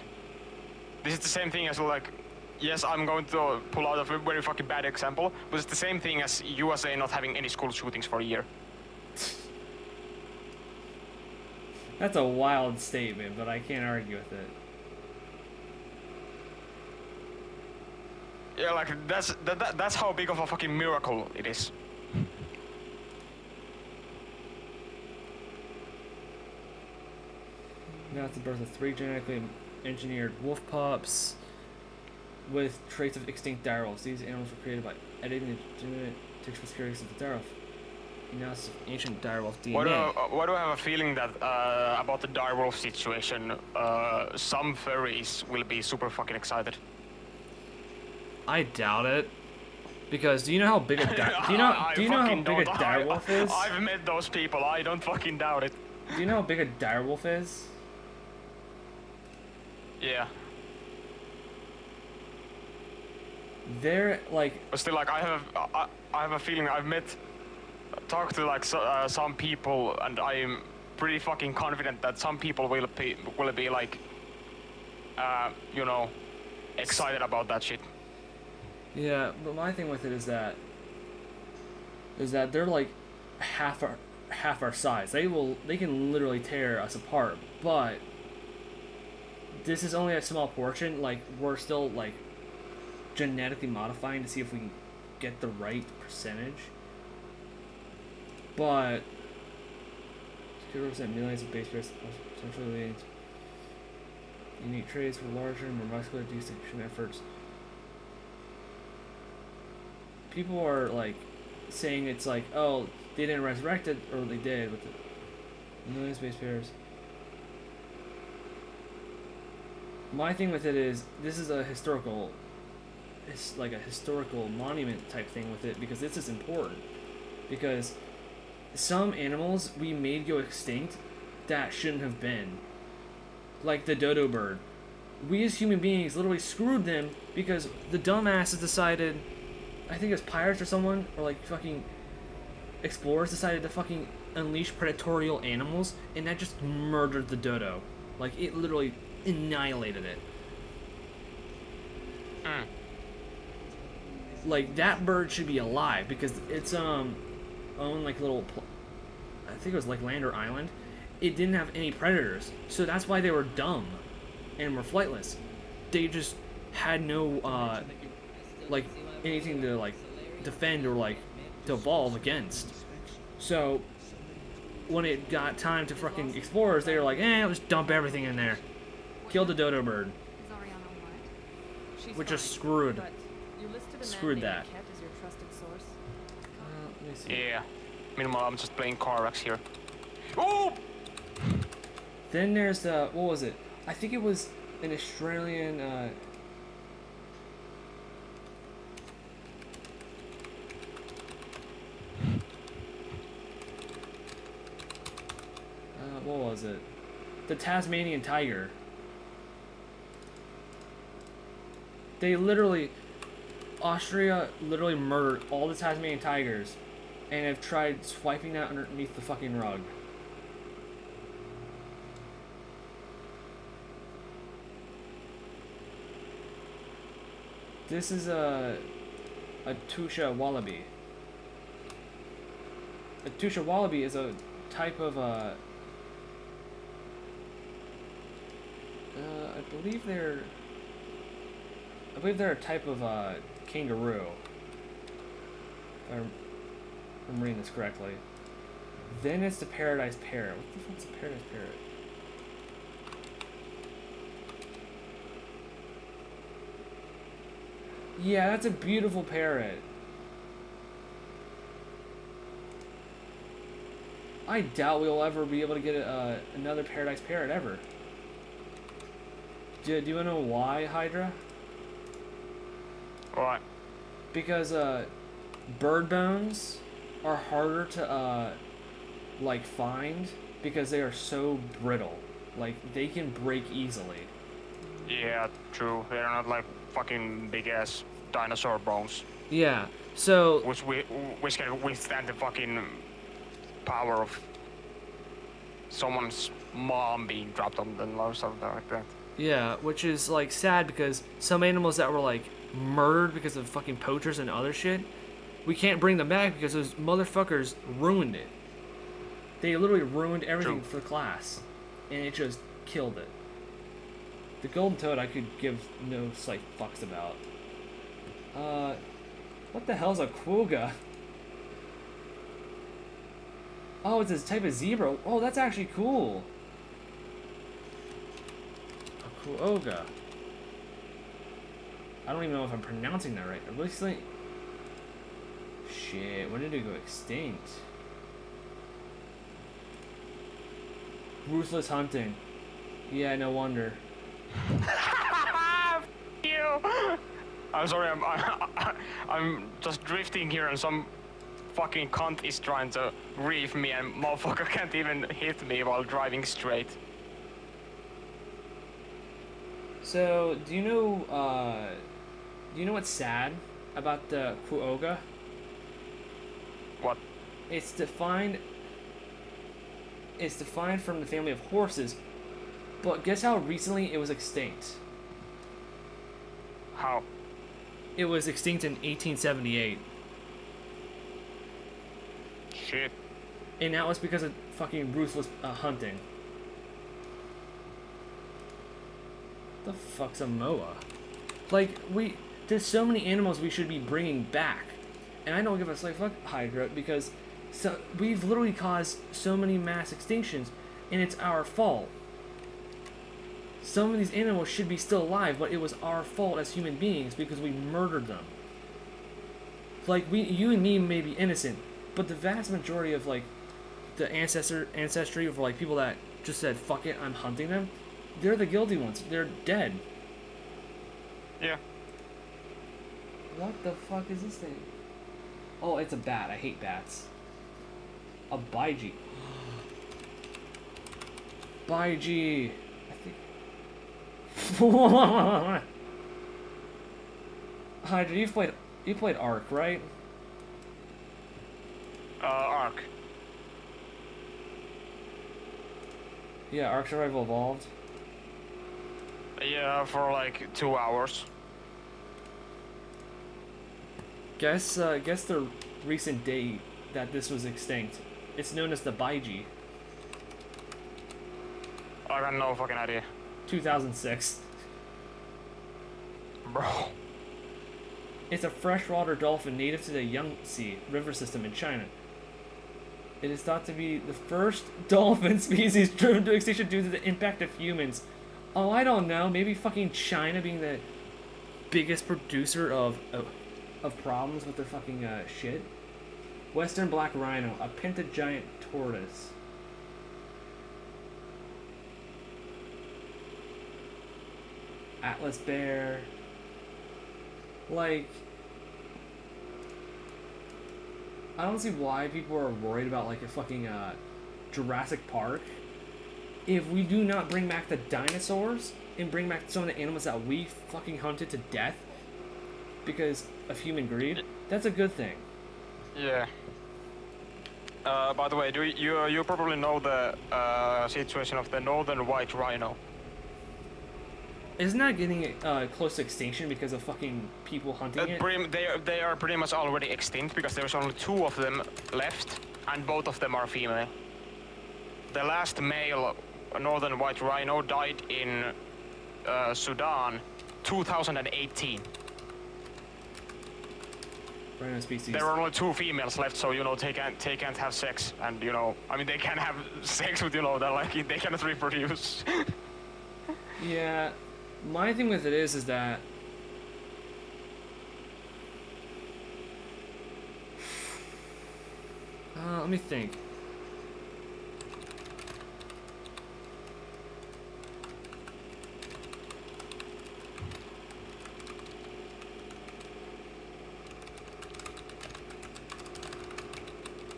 This is the same thing as like, yes, I'm going to pull out a very fucking bad example, but it's the same thing as USA not having any school shootings for a year. That's a wild statement, but I can't argue with it. Yeah, like that's how big of a fucking miracle it is. That's the birth of 3 genetically engineered wolf pups with traits of extinct direwolves. These animals were created by editing the genetic characteristics of the direwolf. Analysis of ancient direwolf DNA. Why do I have a feeling that about the direwolf situation, some furries will be super fucking excited? I doubt it. Because do you know how big a do you know how big a direwolf is? I've met those people. I don't fucking doubt it. Do you know how big a direwolf is? Yeah. They're like. But still, like, I have a feeling talked to like some people, and I'm pretty fucking confident that some people will be like, you know, excited about that shit. Yeah, but my thing with it is that they're like half our size. They can literally tear us apart, but this is only a small portion. Like, we're still like genetically modifying to see if we can get the right percentage. But 0% millions of base pairs potentially leads unique traits for larger, more muscular distinction efforts. People are like saying it's like, oh, they didn't resurrect it, or they did with the millions of base pairs. My thing with it is this is a historical, it's like a historical monument type thing with it, because this is important. Because some animals we made go extinct that shouldn't have been. Like the dodo bird. We as human beings literally screwed them because the dumbasses decided, I think it was pirates or someone, or like fucking explorers decided to fucking unleash predatorial animals, and that just murdered the dodo. Like, it literally annihilated it. Like, that bird should be alive because it's own like little, I think it was like land or island. It didn't have any predators, so that's why they were dumb and were flightless. They just had no like anything to like defend or like to evolve against. So when it got time to fucking explorers, they were like, let's dump everything in there. Kill the dodo bird. Is Ariana what? She's Which fine, is screwed. but you listed a Screwed man named that. Ket as your trusted source. Let me see. Yeah. Meanwhile, I'm just playing Carrax here. Oh! Then there's the, what was it? I think it was an Australian, what was it? The Tasmanian tiger. They literally, Austria literally murdered all the Tasmanian tigers and have tried swiping that underneath the fucking rug. This is a Tusha wallaby. A Tusha wallaby is a type of I believe they're a type of kangaroo. If I'm reading this correctly. Then it's the paradise parrot. What the fuck's a paradise parrot? Yeah, that's a beautiful parrot. I doubt we'll ever be able to get another paradise parrot ever. Do you want to know why, Hydra? Alright. Because bird bones are harder to like find because they are so brittle. Like, they can break easily. Yeah, true. They're not like fucking big ass dinosaur bones, Yeah. So which can withstand the fucking power of someone's mom being dropped on them or something like that. yeah, which is like sad because some animals that were like murdered because of fucking poachers and other shit, we can't bring them back because those motherfuckers ruined it. They literally ruined everything True. for the class, and it just killed it. The golden toad I could give no like fucks about. What the hell's a quokka? Oh, it's a type of zebra. Oh, that's actually cool. Kuoga. I don't even know if I'm pronouncing that right. Recently. Shit, when did it go extinct? Ruthless hunting. Yeah, no wonder. You. I'm sorry. I'm just drifting here, and some fucking cunt is trying to reef me, and motherfucker can't even hit me while driving straight. So, do you know what's sad about the Kuoga? What? It's defined from the family of horses, but guess how recently it was extinct? How? It was extinct in 1878. Shit. And that was because of fucking ruthless hunting. The fuck's a moa? Like, there's so many animals we should be bringing back. And I don't give a fuck Hydra, because we've literally caused so many mass extinctions, and it's our fault. Some of these animals should be still alive, but it was our fault as human beings because we murdered them. Like, you and me may be innocent, but the vast majority of, like, the ancestry of, like, people that just said, fuck it, I'm hunting them, they're the guilty ones. They're dead. Yeah. What the fuck is this thing? Oh, it's a bat. I hate bats. A Baiji. Baiji. I think. Hydra, you played Ark, right? Ark. Yeah, Ark Survival Evolved. Yeah, for like 2 hours. Guess the recent date that this was extinct. It's known as the Baiji. I got no fucking idea. 2006. Bro. It's a freshwater dolphin native to the Yangtze River system in China. It is thought to be the first dolphin species driven to extinction due to the impact of humans. Oh, I don't know. Maybe fucking China being the biggest producer of problems with their fucking shit. Western black rhino, a pentagiant tortoise. Atlas bear. Like, I don't see why people are worried about like a fucking Jurassic Park if we do not bring back the dinosaurs and bring back some of the animals that we fucking hunted to death because of human greed. That's a good thing. Yeah. By the way, do you probably know the situation of the northern white rhino? Isn't that getting close to extinction because of fucking people hunting it? They are pretty much already extinct because there's only 2 of them left, and both of them are female. The last male northern white rhino died in Sudan, 2018. Rhino species. There are only 2 females left, so they can't have sex, and I mean they can have sex with they're like they cannot reproduce. Yeah, my thing with it is that let me think.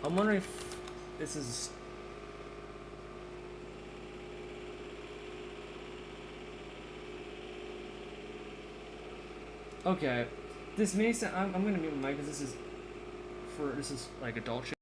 I'm wondering if this is... Okay, this may sound... I'm gonna mute my mic because this is like adult shit.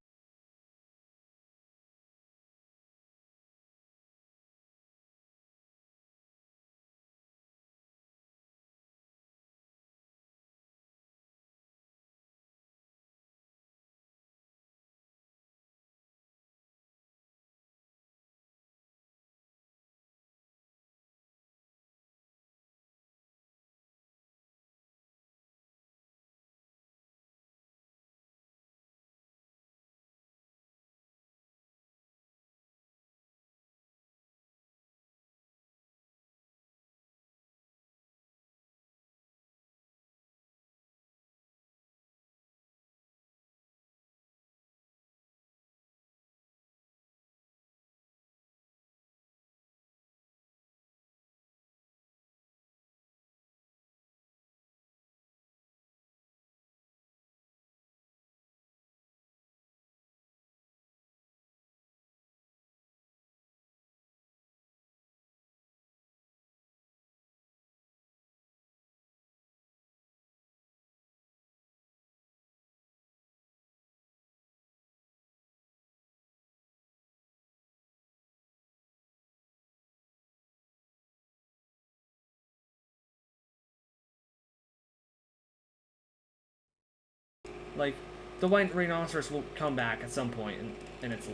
Like, the white rhinoceros will come back at some point, and it's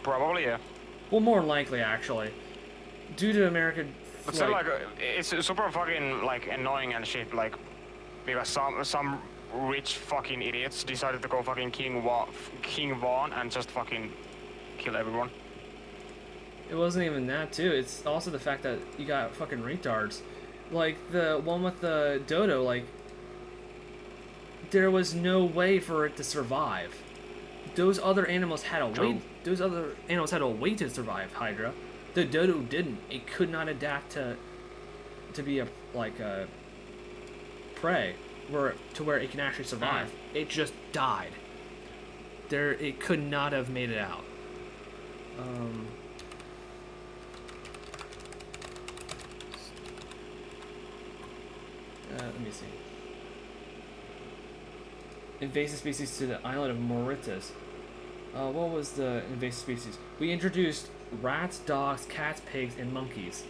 Probably, yeah. well, more than likely actually, due to American. But still, like, it's super fucking like annoying and shit. Like, because some rich fucking idiots decided to go fucking King Vaughn and just fucking kill everyone. It wasn't even that too. It's also the fact that you got fucking retards, like the one with the dodo. Like, there was no way for it to survive. Those other animals had a way. Those other animals had a way to survive Hydra. The dodo didn't. It could not adapt to be a prey, where it can actually survive. It just died. It could not have made it out. Let me see. Invasive species to the island of Mauritius. What was the invasive species? We introduced rats, dogs, cats, pigs, and monkeys.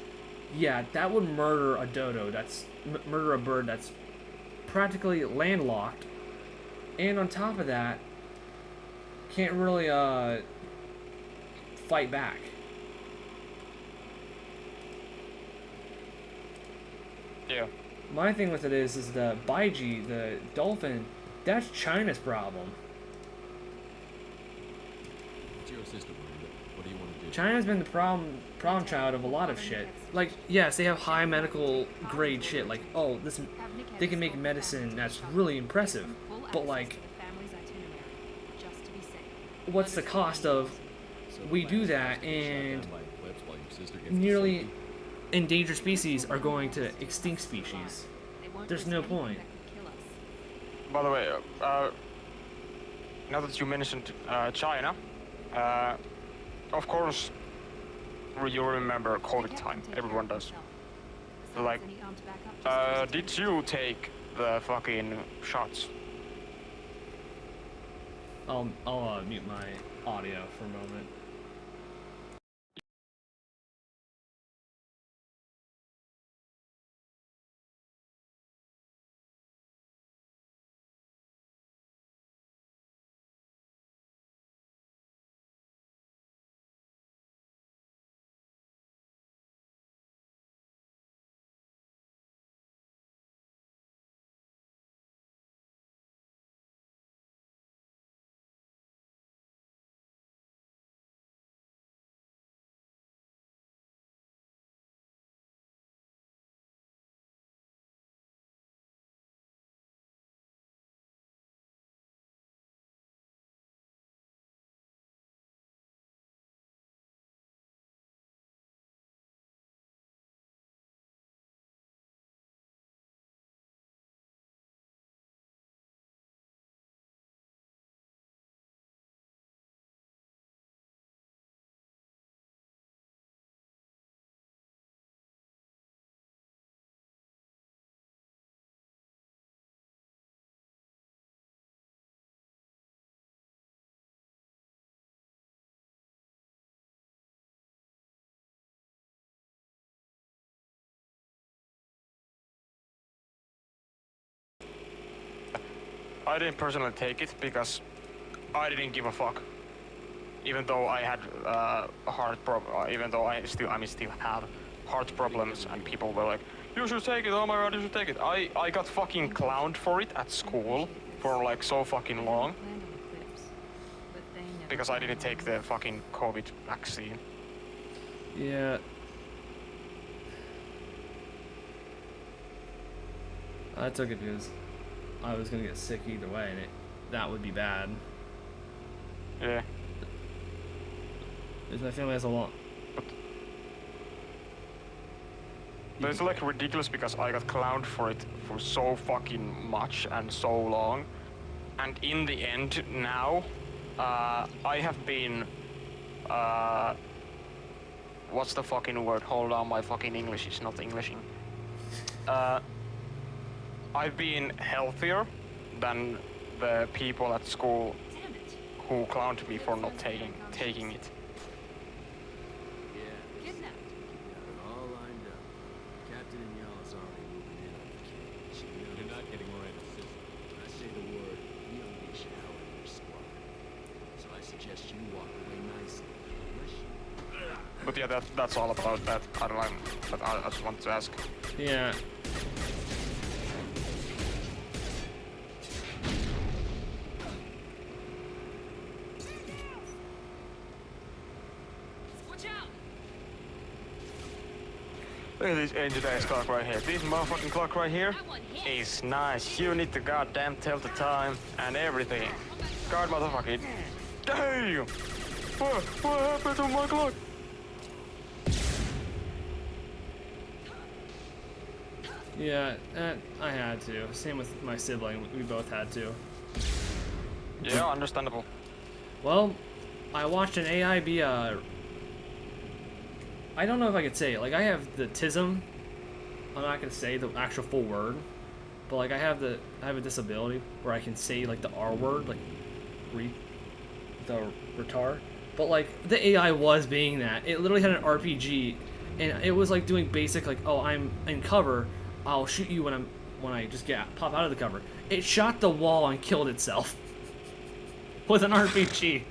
Yeah, that would murder a dodo. That's murder a bird that's practically landlocked, and on top of that, can't really fight back. Yeah. My thing with it is the Baiji, the dolphin. That's China's problem. It's your system, Miranda. What do you want to do? China's been the problem child of a lot of shit. Like, yes, they have high medical grade shit. Like, oh, this they can make medicine that's really impressive. But like, what's the cost of we do that and nearly endangered species are going to extinct species? There's no point. By the way, now that you mentioned China, of course, you remember COVID time. Everyone does. Like, did you take the fucking shots? I'll mute my audio for a moment. I didn't personally take it because I didn't give a fuck. Even though I had even though I still have heart problems, and people were like, "You should take it. Oh my god, you should take it." I got fucking clowned for it at school for like so fucking long because I didn't take the fucking COVID vaccine. Yeah. I took it because I was gonna get sick either way, and that would be bad. Yeah. Because my family has a lot. But it's like ridiculous because I got clowned for it for so fucking much and so long, and in the end now, I have been. What's the fucking word? Hold on, my fucking English is not Englishing. I've been healthier than the people at school who clowned me for not taking it. Yeah. Got it all lined up. Captain and y'all is already moving in on the cage. You're not getting Miranda's system. When I say the word, we But yeah, that's all about that. I don't know, but I just wanted to ask. Yeah. Watch out! Look at this engineer's clock right here. This motherfucking clock right here That one hit. is nice. You need to goddamn tell the time and everything. God motherfucking damn! What happened to my clock? Yeah, I had to. Same with my sibling. We both had to. Yeah, understandable. Well, I watched an AI be I don't know if I could say it. Like, I have the tism. I'm not gonna say the actual full word, but like I have a disability where I can say like the R word, like the retard. But like the AI was being that. It literally had an RPG, and it was like doing basic like, oh, I'm in cover. I'll shoot you when I just pop out of the cover. It shot the wall and killed itself with an RPG.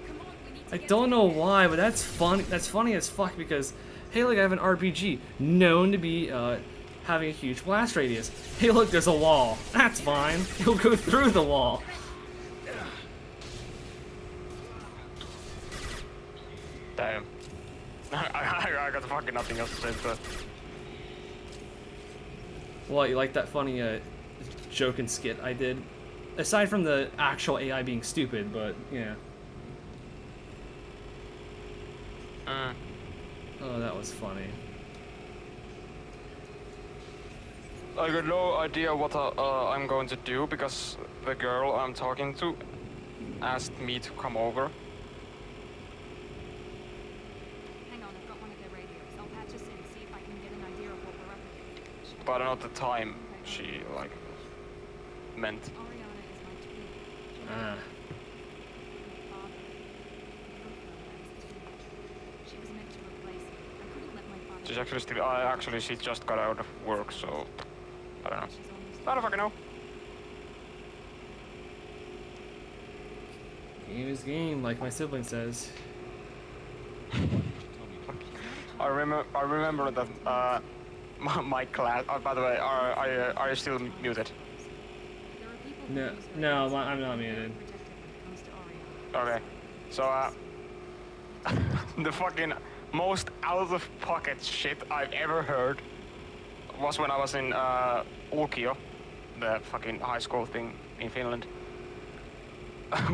Come on, we need to I get don't to know it. why, but that's fun. That's funny as fuck because, hey, look, I have an RPG known to be having a huge blast radius. Hey, look, there's a wall. That's fine. It'll go through the wall. Damn. I got fucking nothing else to say to that. Well, you like that funny joke and skit I did? Aside from the actual AI being stupid, but yeah. Oh, that was funny. I got no idea what I'm going to do because the girl I'm talking to asked me to come over. Hang on, I've got one of their radios. I'll patch us in, see if I can get an idea of what we're up against. But not the time she like meant. Ariana is my twin. Ah. My father. She was meant to replace me. I couldn't let my father. She's actually still. Actually, she just got out of work, so I don't know. She's almost I don't fucking know. Game is game, like my sibling says. I remember that my class. By the way, are you still muted? There are people who No, use no, radios I'm not very muted. protective when it comes to Ariana. Okay, so the fucking most out of pocket shit I've ever heard was when I was in Lukio, the fucking high school thing in Finland.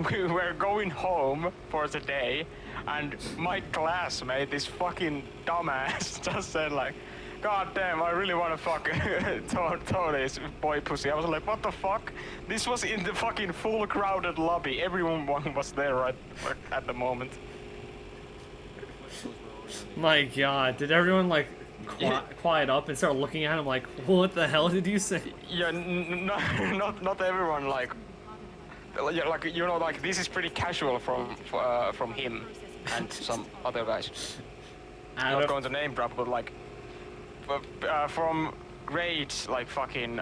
We were going home for the day, and my classmate, this fucking dumbass, just said like, "God damn, I really want to fuck Tony's boy pussy." I was like, "What the fuck?" This was in the fucking full crowded lobby. Everyone was there right at the moment. My God, did everyone like quiet up and start looking at him like, what the hell did you say? Yeah, not everyone like. Yeah, like you know, like this is pretty casual from him and some other guys. I'm not going to name drop, but like from grades like fucking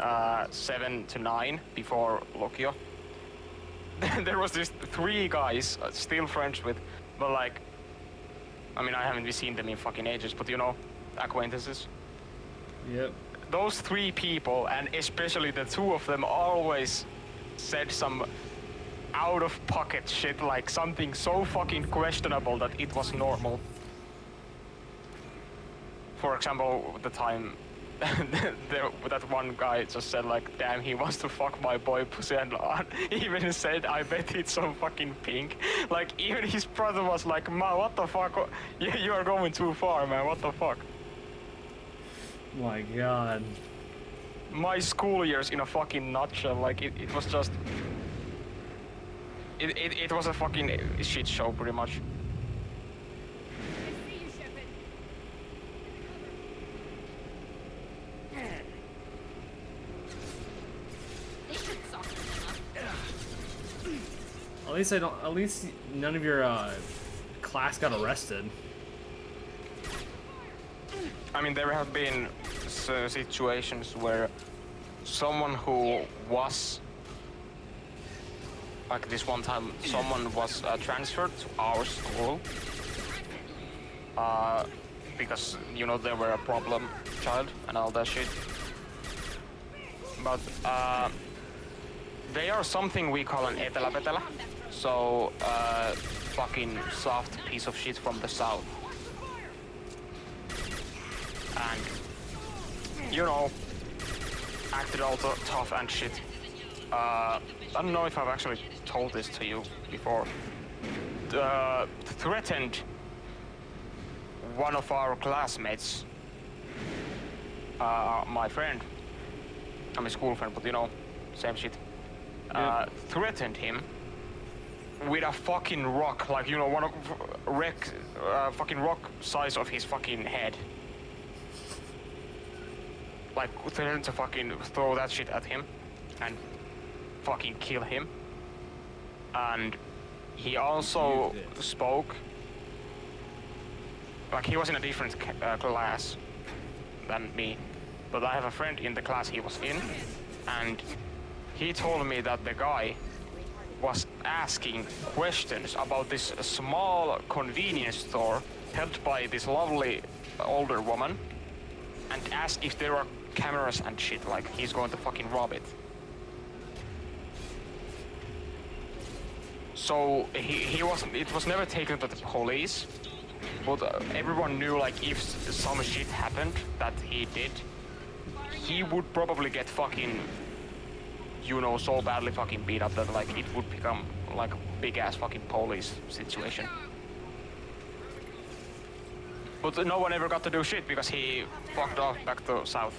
7 to 9 before Lukio, there was this 3 guys still friends with, but like, I mean I haven't seen them in fucking ages, but you know, acquaintances. Yep. Those 3 people, and especially the 2 of them, always said some out of pocket shit, like something so fucking questionable that it was normal. For example, the time that one guy just said like, "Damn, he wants to fuck my boy pussy," and even said, "I bet it's so fucking pink." Like even his brother was like, "Ma, what the fuck? You are going too far, man. What the fuck?" My God. My school years in a fucking nutshell. Like it was just. It was a fucking shit show, pretty much. I see you, Shepard. They should soften them up. At least At least none of your class got arrested. I mean, there have been situations where someone who was like this one time, someone was transferred to our school because you know they were a problem child and all that shit. But they are something we call an eteläpetelä, so fucking soft piece of shit from the south. And you know, acted all tough and shit. I don't know if I've actually told this to you before. Threatened one of our classmates, my friend. I'm a school friend, but you know, same shit. Threatened him with a fucking rock, like you know, one of fucking rock size of his fucking head. Like threatened to fucking throw that shit at him and fucking kill him. And he also spoke, like he was in a different class than me, but I have a friend in the class he was in, and he told me that the guy was asking questions about this small convenience store held by this lovely older woman, and asked if there are cameras and shit, like he's going to fucking rob it. So it was never taken to the police, but everyone knew like if some shit happened that he did, he would probably get fucking, you know, so badly fucking beat up that like it would become like a big ass fucking police situation. But no one ever got to do shit because he fucked off back to south.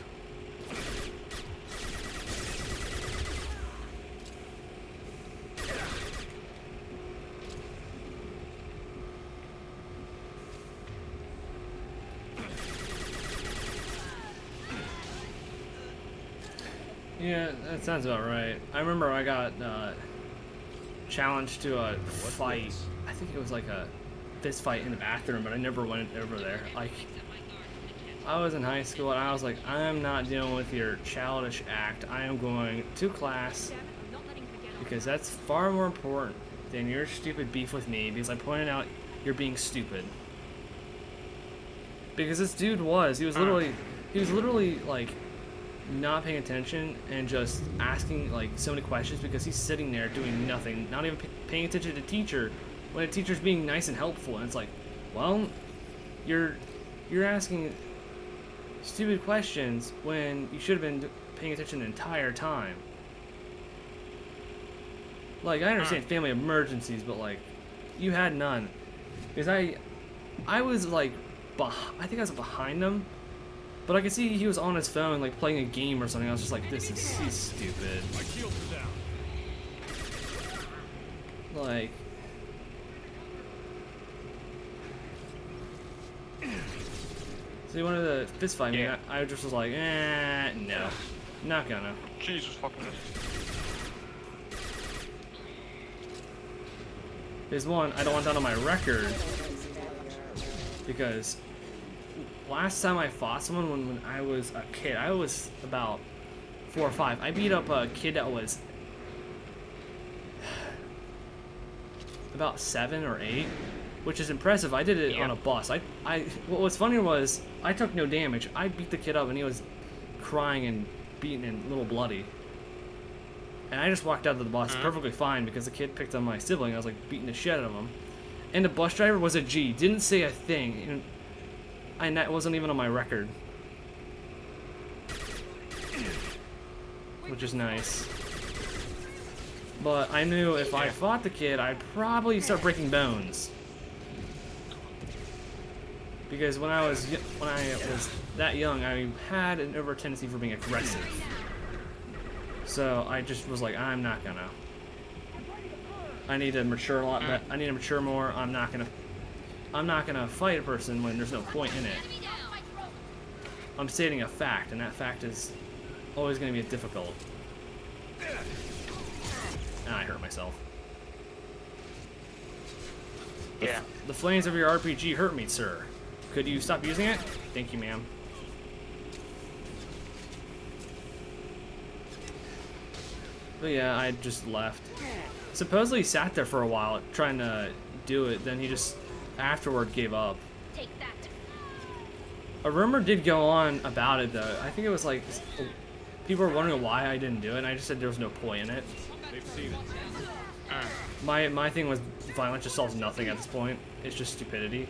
Yeah, that sounds about right. I remember I got challenged to a fight. I think it was like a fist fight in the bathroom, but I never went over there. Like, I was in high school and I was like, I'm not dealing with your childish act. I am going to class because that's far more important than your stupid beef with me, because I pointed out you're being stupid. Because this dude he was literally like not paying attention and just asking like so many questions because he's sitting there doing nothing, not even paying attention to the teacher when the teacher's being nice and helpful. And it's like, well, you're asking stupid questions when you should have been paying attention the entire time. Like, I understand family emergencies, but like, you had none. Because I was like, I think I was behind him, but I could see he was on his phone, like playing a game or something. I was just like, he's stupid. Like, so he wanted to fist fight me. Yeah. I just was like, no, not gonna. Jesus fucking. There's one, I don't want that on my record, because last time I fought someone when I was a kid, I was about 4 or 5. I beat up a kid that was about 7 or 8, which is impressive. I did it on a bus. What was funny was I took no damage. I beat the kid up and he was crying and beaten and a little bloody. And I just walked out of the bus perfectly fine because the kid picked on my sibling. I was like beating the shit out of him. And the bus driver was a G. Didn't say a thing. And that wasn't even on my record. Which is nice. But I knew if I fought the kid, I'd probably start breaking bones. Because when I was that young, I had an over tendency for being aggressive. So I just was like, I'm not gonna. I need to mature a lot. I need to mature more. I'm not gonna fight a person when there's no point in it. I'm stating a fact, and that fact is always gonna be difficult. And I hurt myself. Yeah. The flames of your RPG hurt me, sir. Could you stop using it? Thank you, ma'am. But yeah, I just left. Supposedly he sat there for a while trying to do it, then he just afterward gave up. Take that. A rumor did go on about it though. I think it was like people were wondering why I didn't do it, and I just said there was no point in it. My thing was violence just solves nothing at this point. It's just stupidity.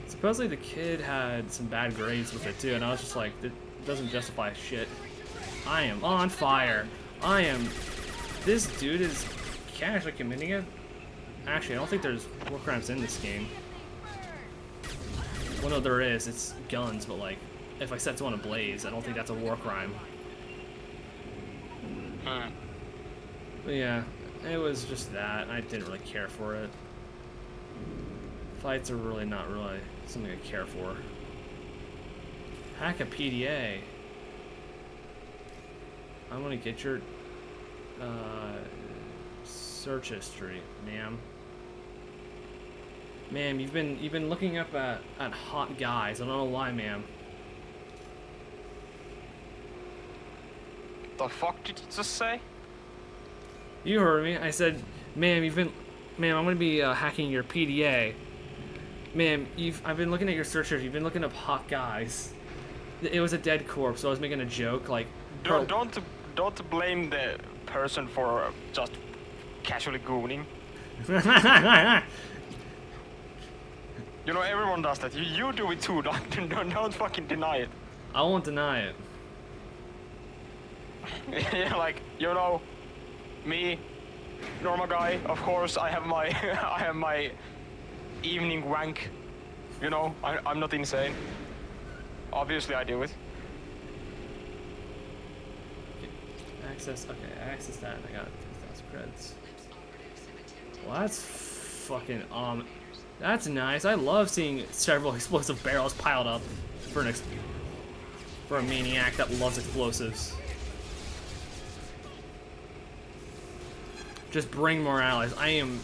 Supposedly the kid had some bad grades with it too, and I was just like, it doesn't justify shit. I am on fire. This dude is casually committing it. Actually, I don't think there's war crimes in this game. Well, no, there is. It's guns, but like, if I set someone ablaze, I don't think that's a war crime. But yeah, it was just that. I didn't really care for it. Fights are really not really something I care for. Hack a PDA. I'm gonna get your search history, ma'am. Ma'am, you've been looking up at hot guys. I don't know why, ma'am. The fuck did you just say? You heard me. I said, ma'am, ma'am, I'm gonna be hacking your PDA. Ma'am, I've been looking at your search history. You've been looking up hot guys. It was a dead corpse, so I was making a joke, like. Don't blame the person for just casually gooning. You know, everyone does that. You do it too. Don't fucking deny it. I won't deny it. Yeah, like, you know, me, normal guy. Of course, I have my I have my evening wank. You know, I'm not insane. Obviously, I do it. Access. Okay, access that. I got 3,000 credits. Well, that's fucking that's nice. I love seeing several explosive barrels piled up for for a maniac that loves explosives. Just bring more allies. I am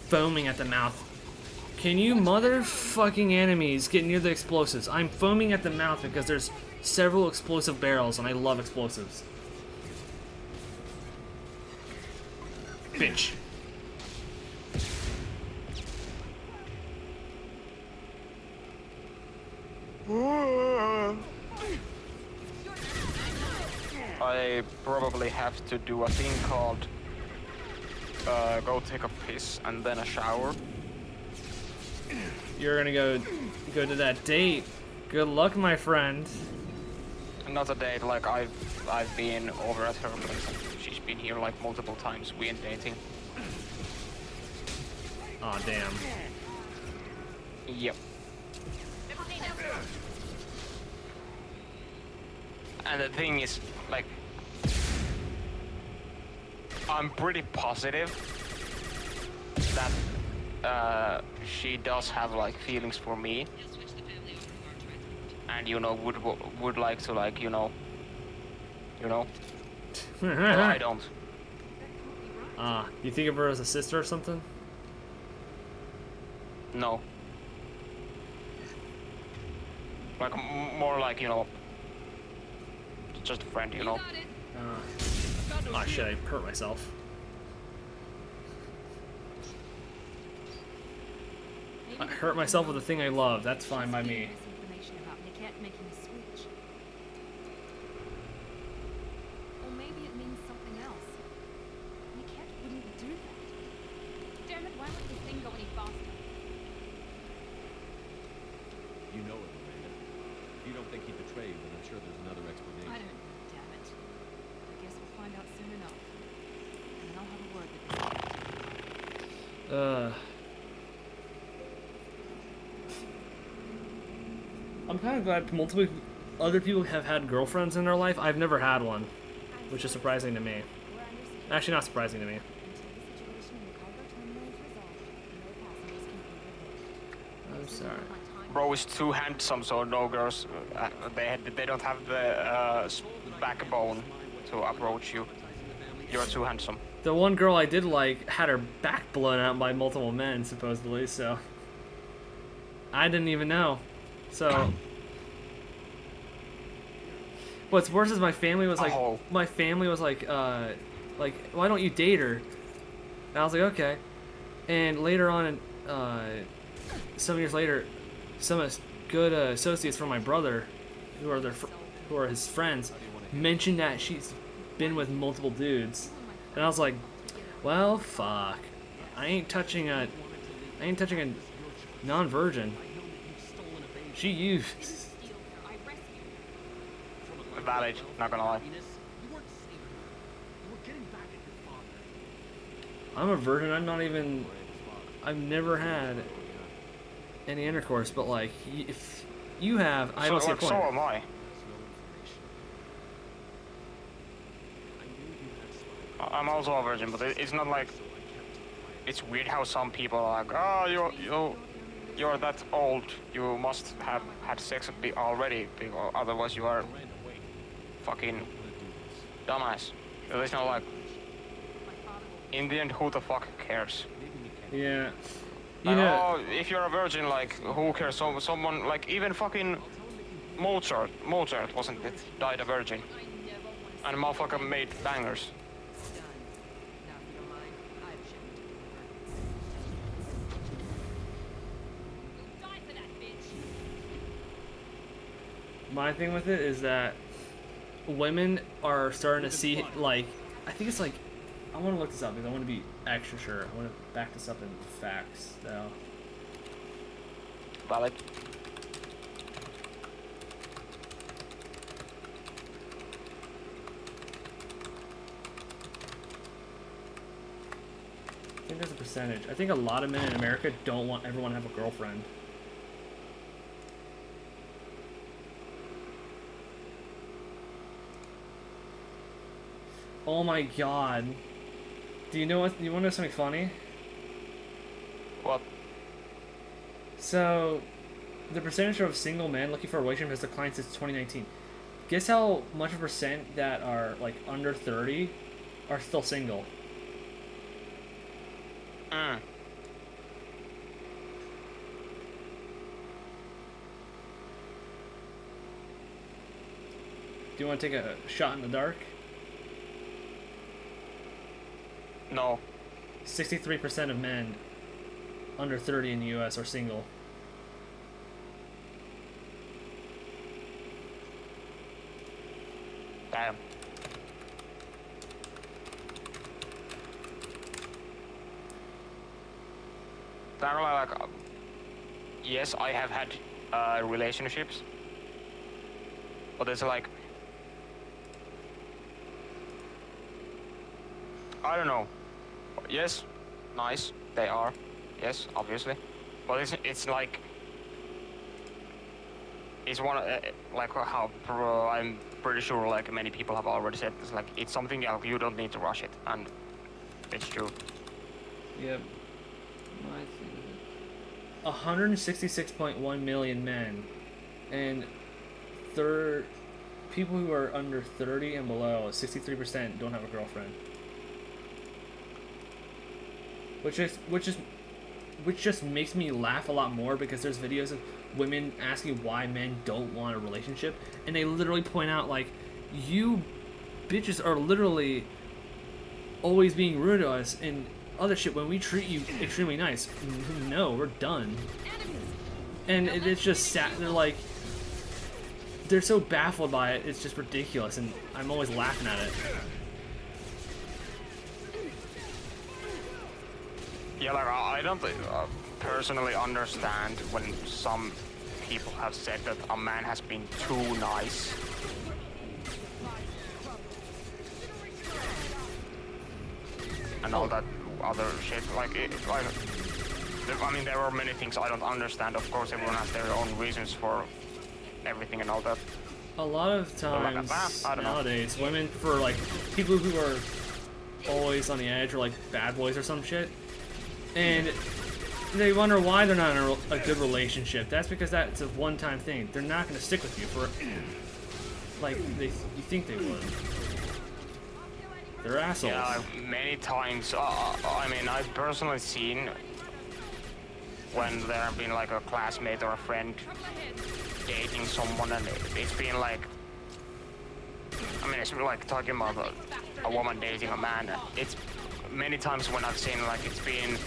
foaming at the mouth. Can you motherfucking enemies get near the explosives? I'm foaming at the mouth because there's several explosive barrels and I love explosives. Bitch. I probably have to do a thing called go take a piss and then a shower. You're gonna go to that date. Good luck, my friend. Not a date, like I've been over at her place and she's been here like multiple times. We ain't dating. Aw, damn. Yep. And the thing is, like, I'm pretty positive that she does have like feelings for me, and you know would like to, like, you know. But I don't. You think of her as a sister or something? No. Like more like, you know, just a friend, you know. Oh shit, I hurt myself. I hurt myself with the thing I love. That's fine by me. Information about Niket making a switch. Or maybe it means something else. Niket wouldn't do that. Damn it, why would this thing go any faster? You know it, Amanda. If you don't think he betrayed, then I'm sure there's another explanation. I don't know, damn it. I guess we'll find out soon enough. And then I'll have a word with this. I'm kind of glad multiple other people have had girlfriends in their life. I've never had one, which is surprising to me. Actually, not surprising to me. I'm sorry. Bro is too handsome, so no girls. They don't have the backbone to approach you. You're too handsome. The one girl I did like had her back blown out by multiple men, supposedly, so. I didn't even know. So what's worse is my family was like, Oh. why don't you date her? And I was like, okay. And later on, some years later, some good associates from my brother, who are his friends, mentioned that she's been with multiple dudes, and I was like, well, fuck. I ain't touching a non-virgin. She used. Valid, not gonna lie. I'm a virgin. I've never had any intercourse, but like, if you have, I don't see a So point. am I. I'm also a virgin, but it's not like. It's weird how some people are like, oh, you're that old. You must have had sex already, because otherwise you are fucking dumbass. There's no like. In the end, who the fuck cares? Yeah. Like, oh, if you're a virgin, like, who cares? Someone, like, even fucking Mozart wasn't it? Died a virgin. And motherfucker made bangers. Done. Now, if you don't mind, I've checked. You'll die for that, bitch. My thing with it is that women are starting to see, like, I think it's like, I want to look this up because I want to be extra sure. I want to back this up in facts, though. Valid. I think there's a percentage. I think a lot of men in America don't want everyone to have a girlfriend. Oh my god. Do you know what? You want to know something funny? What? So, the percentage of single men looking for a relationship has declined since 2019. Guess how much of percent that are like under 30 are still single? Mm. Do you want to take a shot in the dark? No. 63% of men under 30 in the US are single. Damn. They're like, yes, I have had relationships, but it's like, I don't know. Yes, nice, they are. Yes, obviously, but it's like, it's one like how I'm pretty sure like many people have already said, it's like it's something else. You don't need to rush it, and it's true. Yep. 166.1 million men, and people who are under 30 and below, 63% don't have a girlfriend. Which just makes me laugh a lot more, because there's videos of women asking why men don't want a relationship, and they literally point out like, you bitches are literally always being rude to us and other shit when we treat you extremely nice. No, we're done. And it's just sad. They're like, they're so baffled by it. It's just ridiculous, and I'm always laughing at it. Yeah, like I don't personally understand when some people have said that a man has been too nice. And all that other shit, like, I mean, there are many things I don't understand. Of course, everyone has their own reasons for everything and all that. A lot of times I don't know. nowadays, women prefer like people who are always on the edge, or like bad boys or some shit, and they wonder why they're not in a good relationship. That's because that's a one-time thing. They're not going to stick with you for like you think they would. They're assholes. Yeah, many times. I mean, I've personally seen when there have been like a classmate or a friend dating someone, and it's been like, I mean, it's like talking about a woman dating a man. It's many times when I've seen like it's been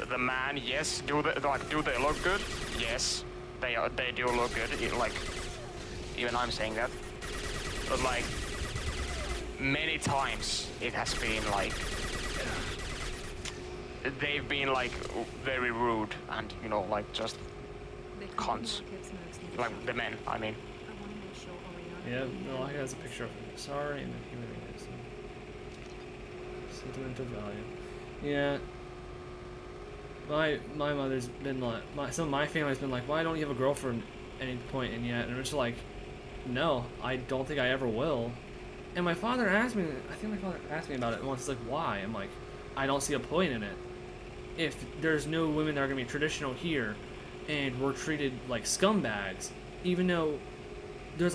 the man, yes, do they look good? Yes, they do look good. Like even I'm saying that, but like many times it has been like they've been like very rude and like just cunts. Like the men, I mean. Yeah, no, I has a picture of him. Sorry, and then he really is. Sentimental value. Yeah. My mother's been like, some of my family's been like, why don't you have a girlfriend at any point in yet? And it's like, no, I don't think I ever will. And my father asked me, I think my father asked me about it once. He's like, why? I'm like, I don't see a point in it. If there's no women that are gonna be traditional here, and we're treated like scumbags, even though there's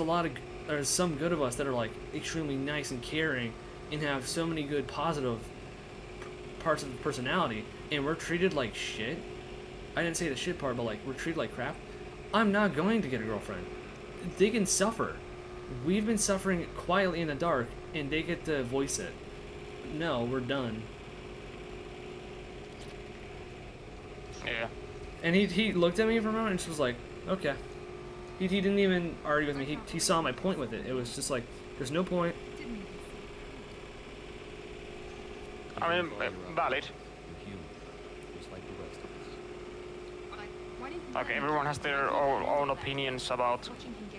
some good of us that are like extremely nice and caring and have so many good positive parts of the personality, and we're treated like shit. I didn't say the shit part, but like we're treated like crap. I'm not going to get a girlfriend. They can suffer. We've been suffering quietly in the dark, and they get to voice it. No, we're done. Yeah. And he looked at me for a moment and just was like, okay. He didn't even argue with me. He saw my point with it. It was just like, there's no point. I mean, valid. You're human, just like the rest of us. Like everyone has their own opinions about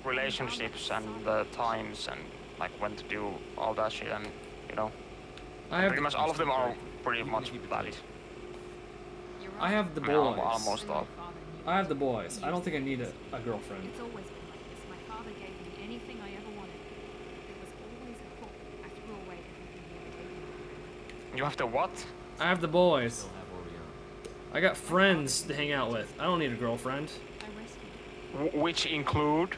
relationships and the times and like when to do all that shit, and pretty much all of them are pretty much valid. I have the I mean, boys. almost all. I have the boys. I don't think I need a girlfriend. It's always been like this. My father gave me anything I ever wanted. There was always a hook. I threw away everything he ever gave me. You have the what? I have the boys. Still have Oriana. I got friends to hang out with. I don't need a girlfriend. I rescued Which include?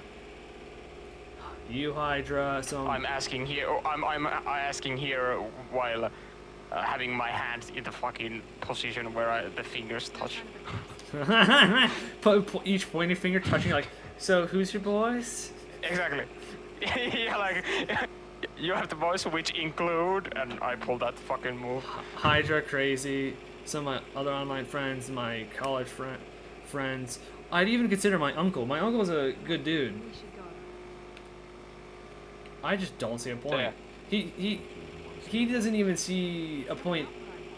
You, Hydra, some... I'm asking here. I'm asking here while having my hands in the fucking position where the fingers touch. Each pointing finger touching, like, so who's your boys? Exactly. Yeah, like you have the boys which include, and I pull that fucking move. Hydra, Crazy, some of my other online friends, my college friends. I'd even consider my uncle. My uncle's a good dude. We should go. I just don't see a point. Yeah. He doesn't even see a point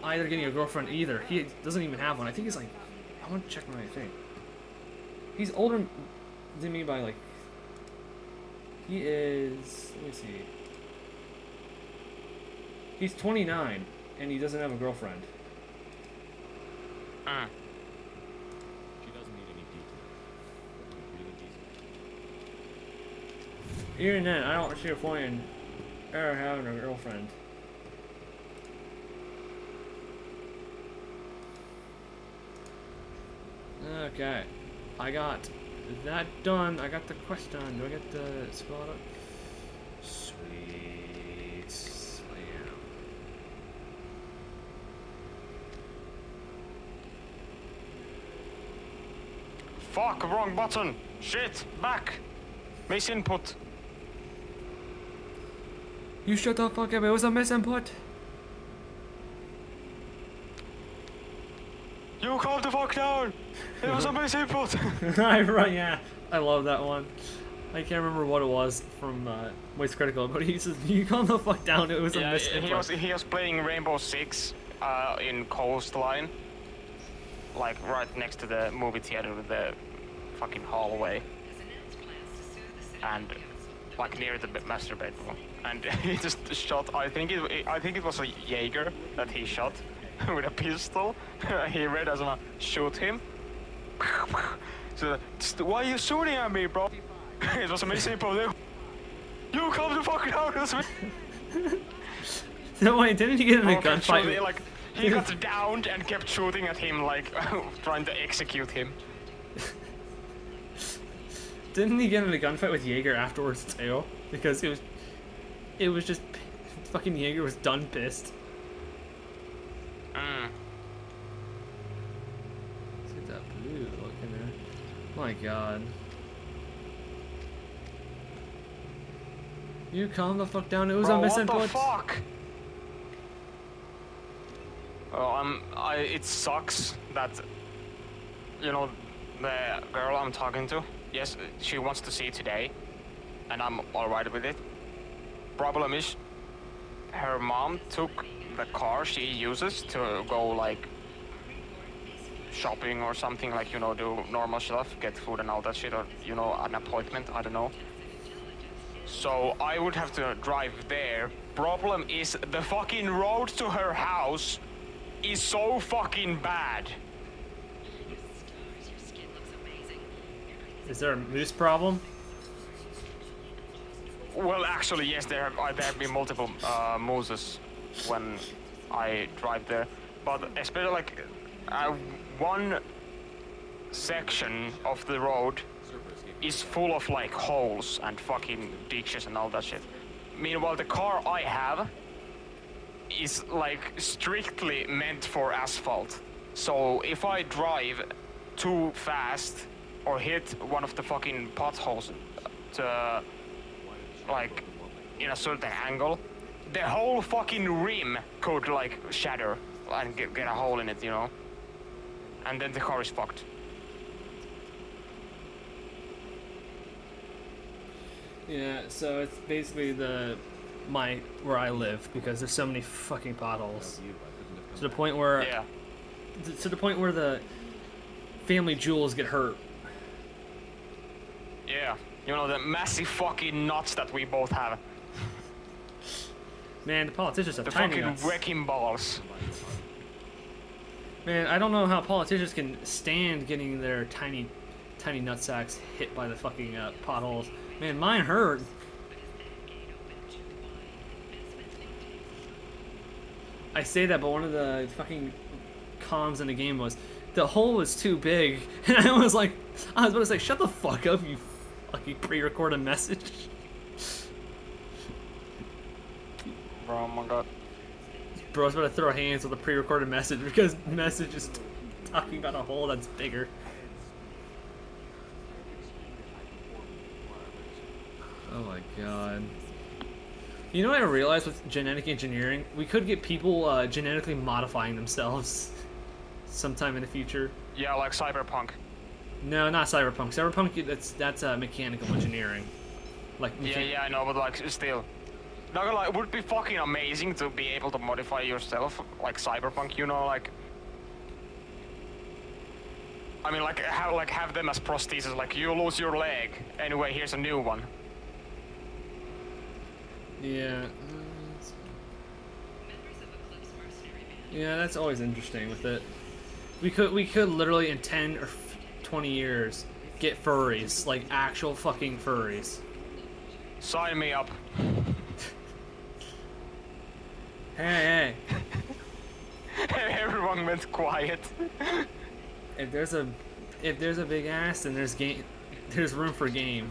either getting a girlfriend either. He doesn't even have one. I think he's like, I want to check my thing. He's older than me by like, he is, let me see. He's 29 and he doesn't have a girlfriend. She doesn't need any details. Really decent. Even then, I don't see a point in ever having a girlfriend. Okay, I got that done. I got the quest done. Do I get the spot up? Sweet slam. Fuck, wrong button. Shit, back. Miss input. You shut the fuck up. It was a misinput. You calm the fuck down. It was a miss input. Right, yeah. I love that one. I can't remember what it was from Waste Critical, but he says, you calm the fuck down. It was a Yeah, misinput. he was playing Rainbow Six in Coastline, like right next to the movie theater with the fucking hallway, and like near the master bedroom. And he just shot. I think it was a Jaeger that he shot with a pistol. He read as a shoot him. So why are you shooting at me, bro? It was a missing problem. You calm the fuck down. It was me. No, wait, didn't he get in a Okay, gunfight? shooting, like he got downed and kept shooting at him, like trying to execute him. Didn't he get in a gunfight with Jaeger afterwards too? Because it was just fucking Jaeger was done pissed. blue looking there. My God. You calm the fuck down. It was Bro, a what missing the put. fuck? Oh, it sucks that, you know, the girl I'm talking to, yes, she wants to see today, and I'm alright with it. Problem is, her mom took the car she uses to go, like, shopping or something, like, you know, do normal stuff, get food and all that shit, or, you know, an appointment, I don't know. So I would have to drive there. Problem is, the fucking road to her house is so fucking bad. Is there a moose problem? Well, actually, yes, there have been multiple mooses when I drive there, but especially like one section of the road is full of like holes and fucking ditches and all that shit. Meanwhile, the car I have is like strictly meant for asphalt. So if I drive too fast or hit one of the fucking potholes to like in a certain angle, the whole fucking rim could like shatter and get a hole in it, you know? And then the car is fucked. Yeah, so it's basically where I live because there's so many fucking potholes. To the point where Yeah. to the point where the family jewels get hurt. Yeah. You know, the massive fucking nuts that we both have. Man, the politicians have The tiny fucking nuts. wrecking balls. Man, I don't know how politicians can stand getting their tiny nutsacks hit by the fucking potholes. Man, mine hurt. I say that, but one of the fucking comms in the game was the hole was too big, and I was about to say, shut the fuck up, you fucking pre-recorded message. Bro, oh my god. Bro, I was about to throw hands with a pre-recorded message because the message is talking about a hole that's bigger. Oh my god. You know what I realized with genetic engineering? We could get people genetically modifying themselves sometime in the future. Yeah, like Cyberpunk. No, not cyberpunk. Cyberpunk, that's mechanical engineering. Like Yeah, I know, but like still. Not gonna lie, it would be fucking amazing to be able to modify yourself like Cyberpunk, you know, like. I mean, like have them as prostheses. Like you lose your leg, anyway, here's a new one. Yeah. Yeah, that's always interesting with it. We could literally in 10 or 20 years get furries, like actual fucking furries. Sign me up. Hey, Everyone went quiet. if there's a big ass, then there's room for game.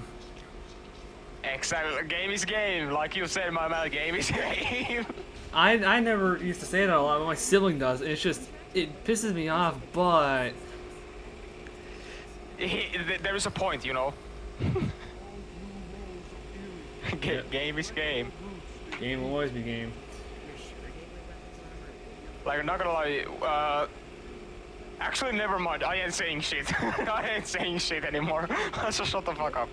Exactly. Game is game. Like you said, my man, game is game. I never used to say that a lot, but my sibling does. And it's just, it pisses me off, but There is a point, you know. Yeah. Game is game. game will always be game. Like, I'm not gonna lie, actually, never mind. I ain't saying shit. I ain't saying shit anymore. So shut the fuck up.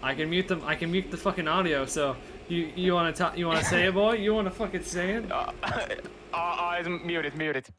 I can mute them. I can mute the fucking audio. So you wanna talk? You wanna say it, boy? You wanna fucking say it? Mute it.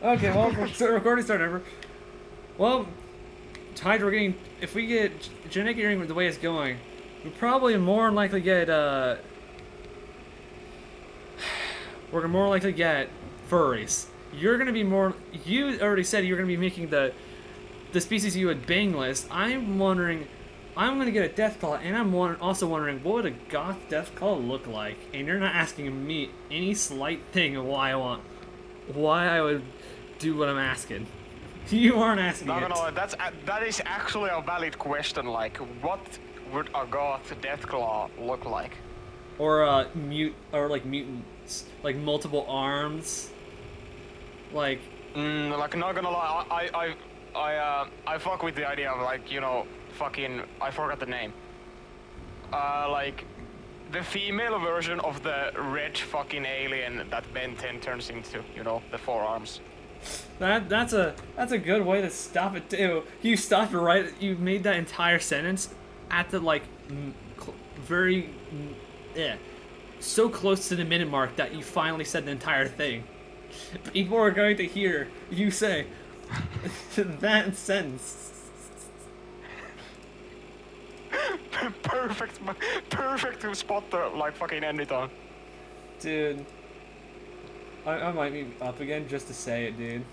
Okay, well, recording start over. Well, Hyde, we're getting. If we get genetic engineering the way it's going, we probably more than likely get. We're more likely get furries. You're gonna be more. You already said you're gonna be making the species you would bang list. I'm wondering. I'm gonna get a Deathclaw, and I'm also wondering what would a goth Deathclaw look like. And you're not asking me any slight thing of why I would do what I'm asking. You aren't asking Not it. gonna lie, that is actually a valid question. Like, what would a goth Deathclaw look like? Or like mutants, like multiple arms. Like, Like, not gonna lie, I fuck with the idea of, like, you know, fucking, I forgot the name. Like, the female version of the red fucking alien that Ben 10 turns into, you know, the four arms. that's a good way to stop it too. You stopped it right. You made that entire sentence at the like very so close to the minute mark that you finally said the entire thing. People are going to hear you say that sentence. Perfect spot to, like, fucking end it on. Dude, I might be up again just to say it, dude.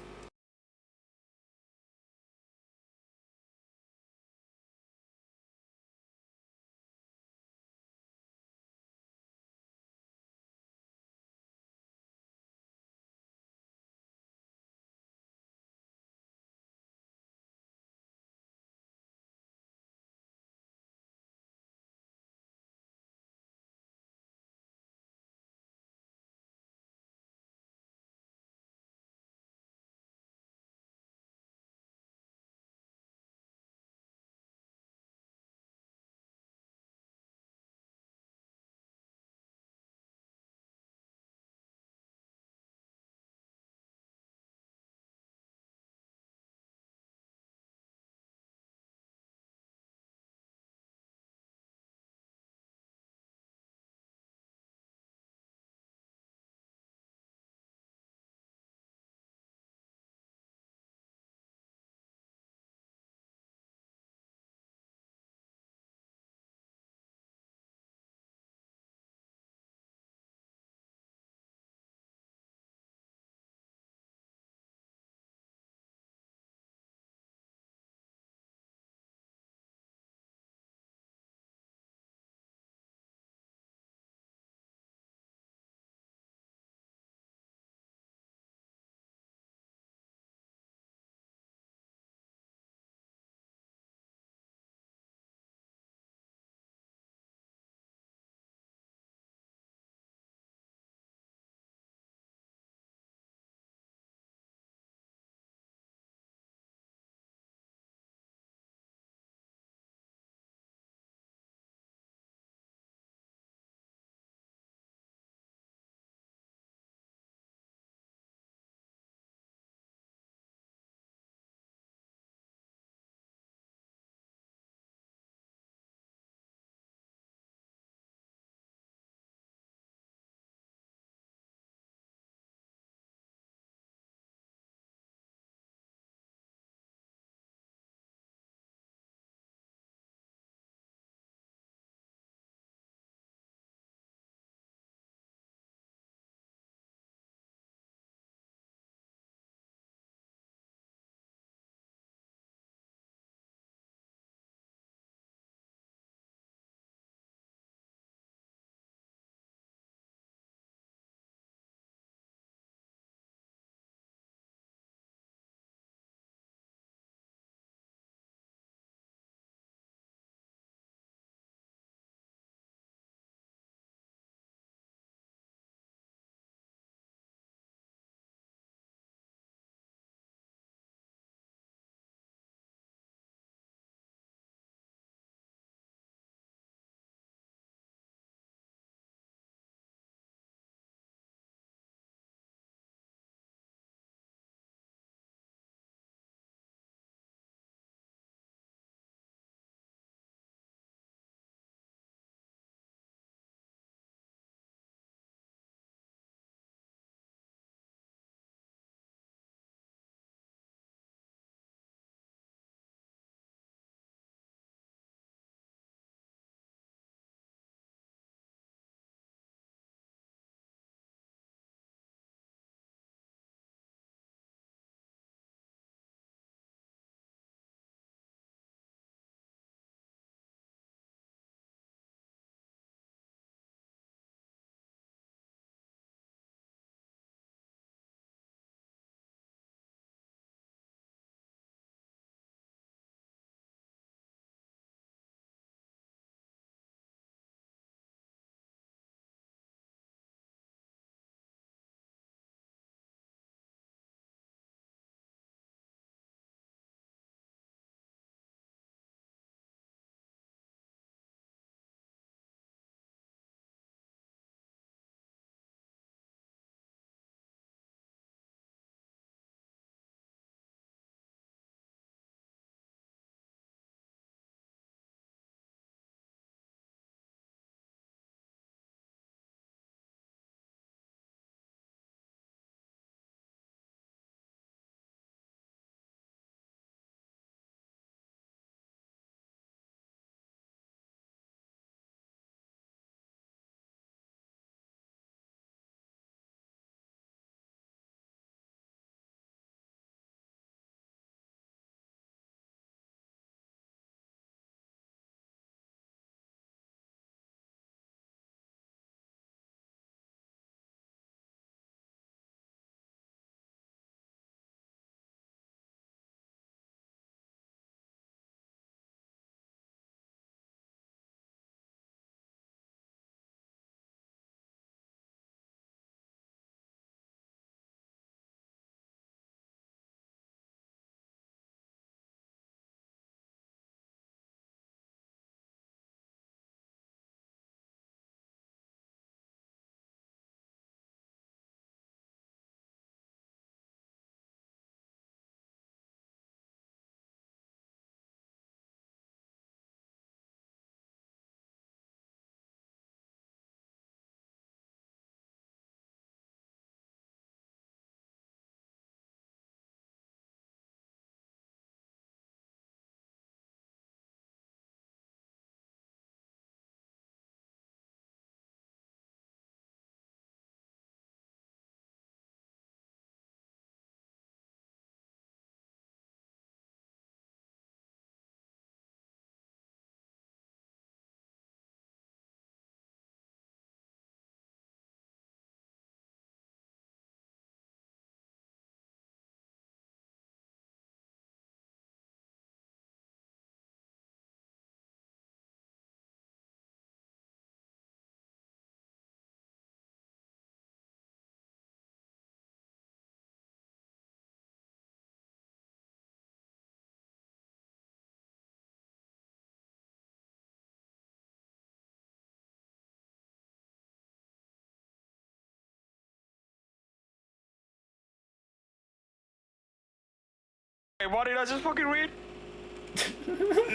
Wait, what did I just fucking read?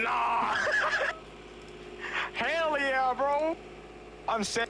Nah! Hell yeah, bro! I'm set.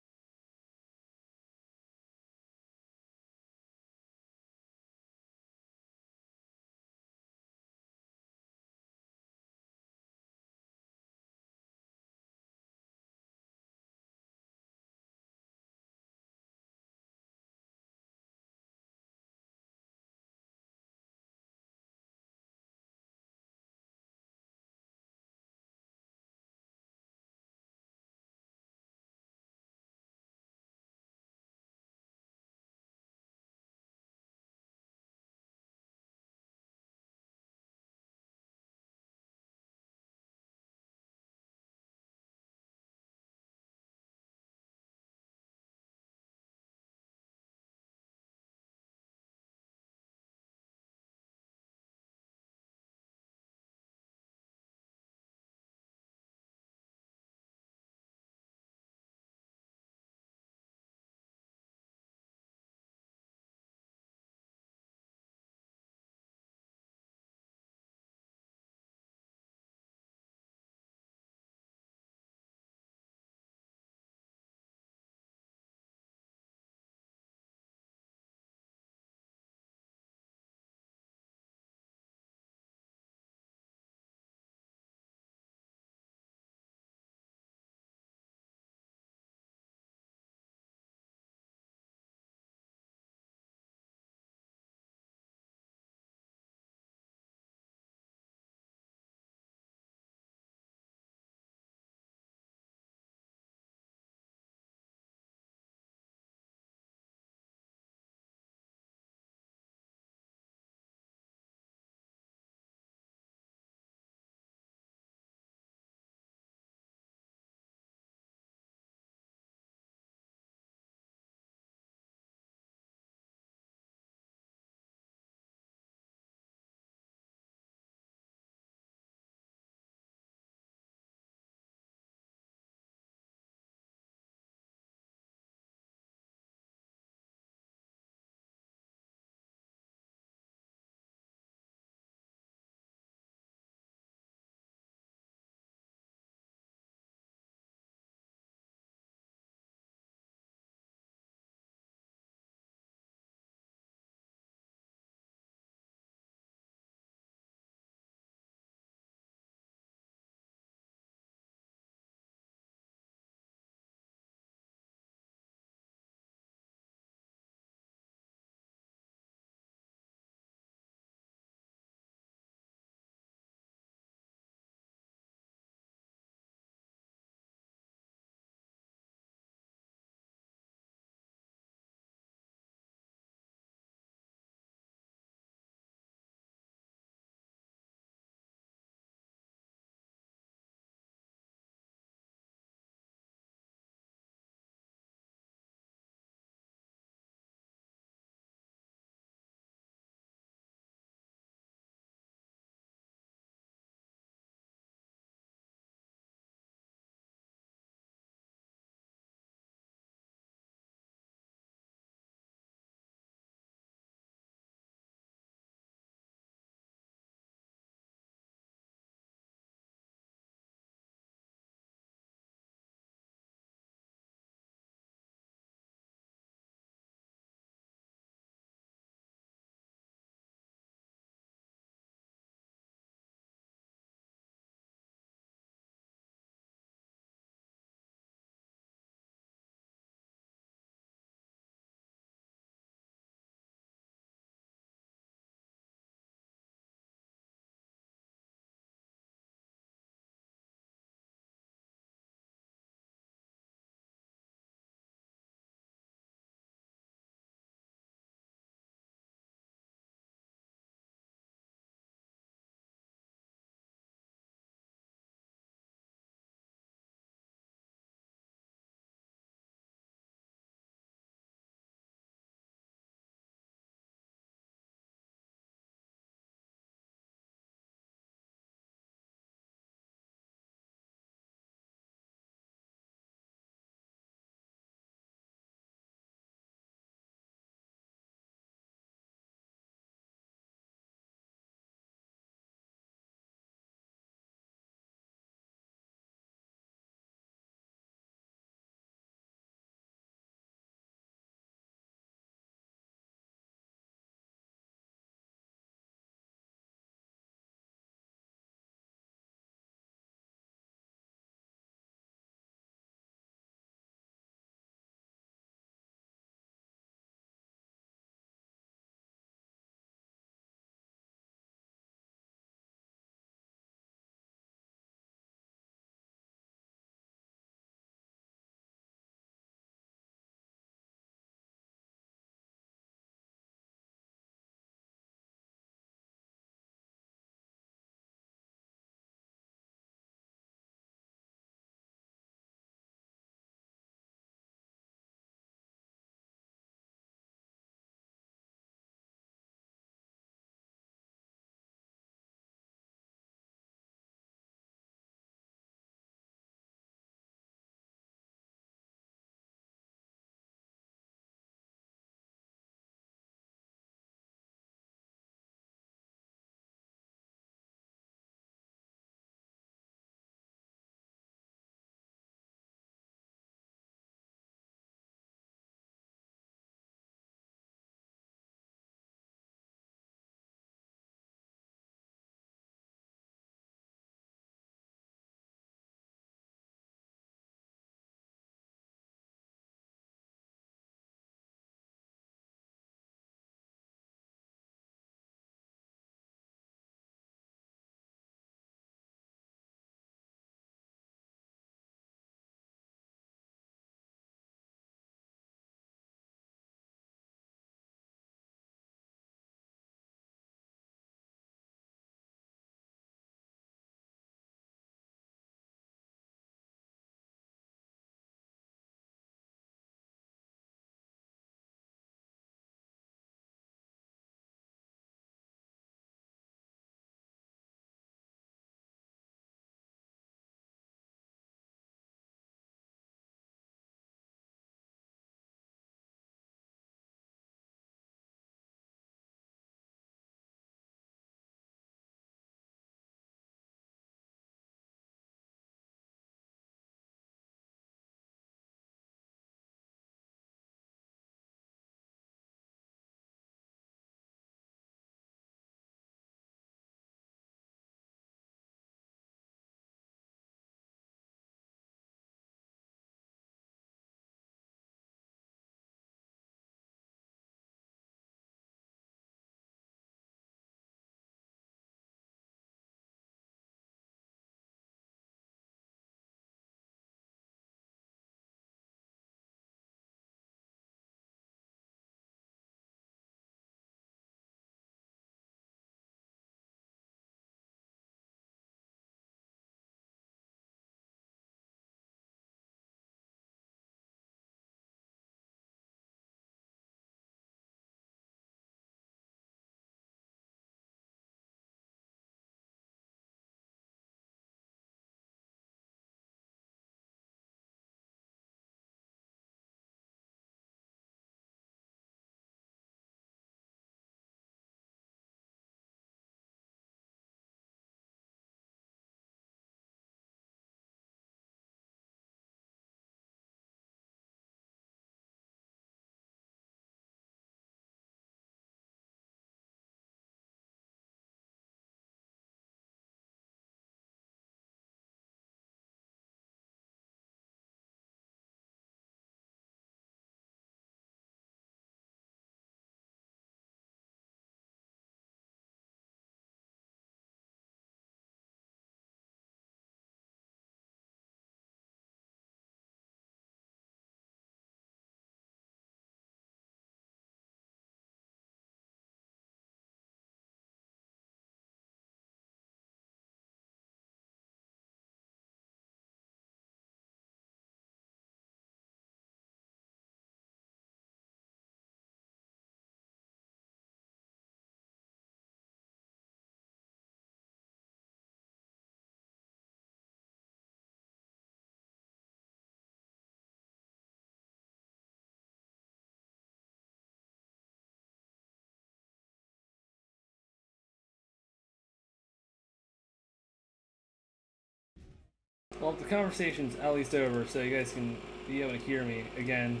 Well, the conversation's at least over, so you guys can be able to hear me again.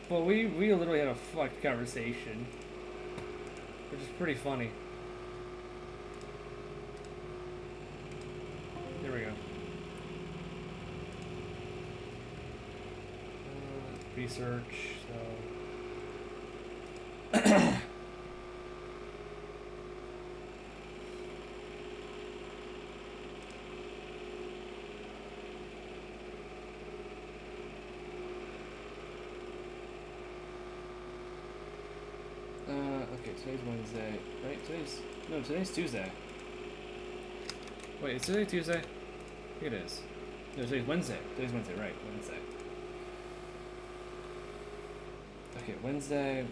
But we literally had a fucked conversation, which is pretty funny. There we go. Research. So. Okay, today's Wednesday, right? Today's Tuesday. Wait, is today Tuesday? I think it is. No, today's Wednesday. Today's Wednesday, right? Wednesday. Okay, Wednesday.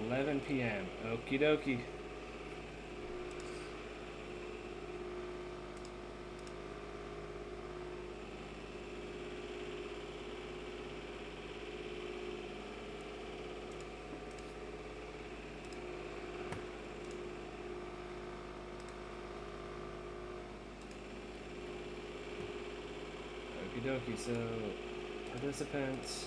11 p.m. Okie dokie. Okie dokie, so participants.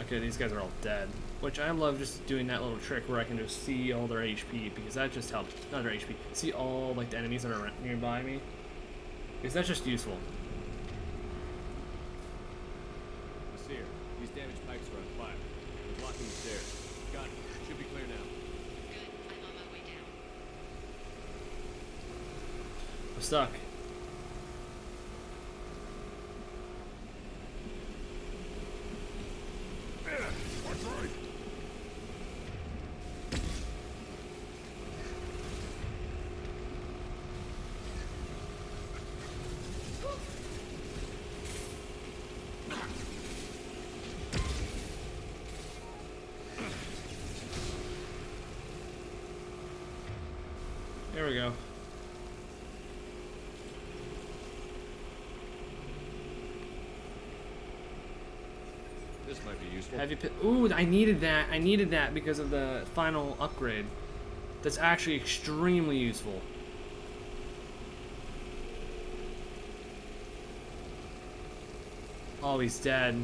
Okay, these guys are all dead. Which I love just doing that little trick where I can just see all their HP, because that just helps. Not their HP. See all like the enemies that are nearby me. Because that's just useful. Nasir, these damaged pipes are on fire. We're blocking the stairs. Got it. Should be clear now. Good. I'm on my way down. I'm stuck. There we go. This might be useful. Heavy pit. Ooh, I needed that. I needed that because of the final upgrade. That's actually extremely useful. Oh, he's dead.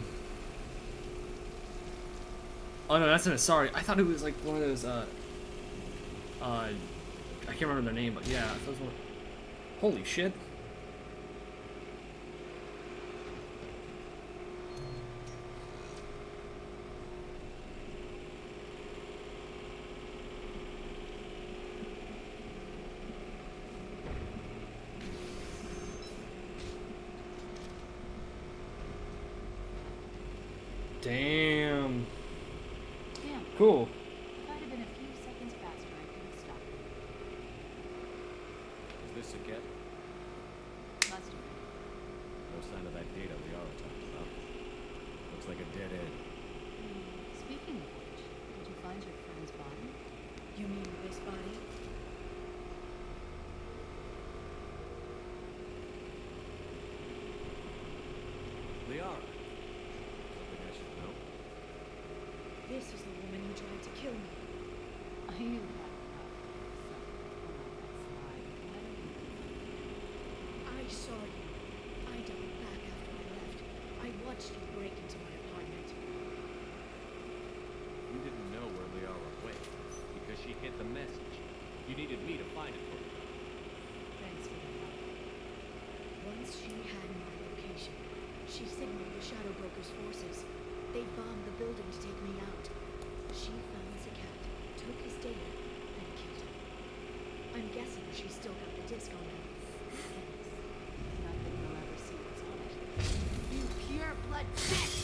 Oh no, that's an Asari. I thought it was like one of those, I can't remember their name, but yeah, that was one. Holy shit. Damn. Damn. Cool. If I'd have been a few seconds faster, I could have stopped it. Is this a get? Must have been. No sign of that data Liara talked about. Looks like a dead end. Speaking of which, did you find your friend's body? You mean this body? Liara. Something I should know. This is the woman who tried to kill me. I knew that. So, hold on that slide. Why don't you... I saw you. I doubled back after I left. I watched you break into my apartment. You didn't know where Liara went because she hid the message. You needed me to find it for you. Thanks for the help. Once she had my location, she signaled the Shadow Broker's forces. They bombed the building to take me out. She found Zakat, took his data, and killed him. I'm guessing she's still got the disc on him. Thanks. Not that you'll ever see what's on it. You pure blood bitch!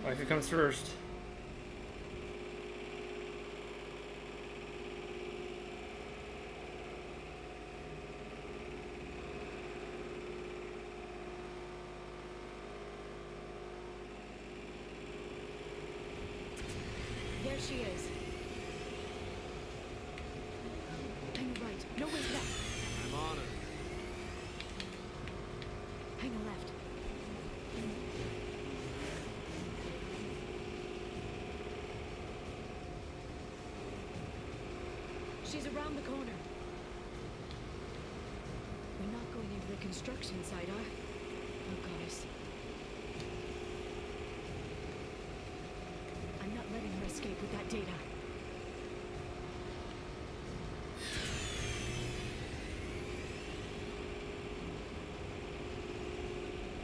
Wifey comes first. There she is. Hang a right. No, wait, left. I'm on her. Hang a left. She's around the corner. We're not going into the construction site, oh, goddess. I'm not letting her escape with that data.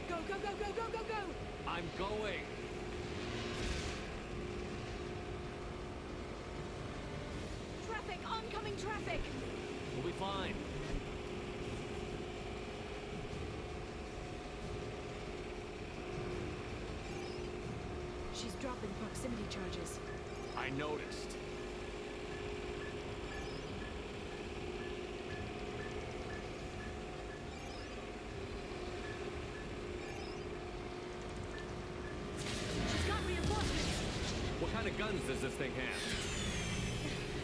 Go, go, go, go, go, go, go! I'm going. Traffic! Oncoming traffic! We'll be fine. She's dropping proximity charges. I noticed. She's got reinforcements! What kind of guns does this thing have?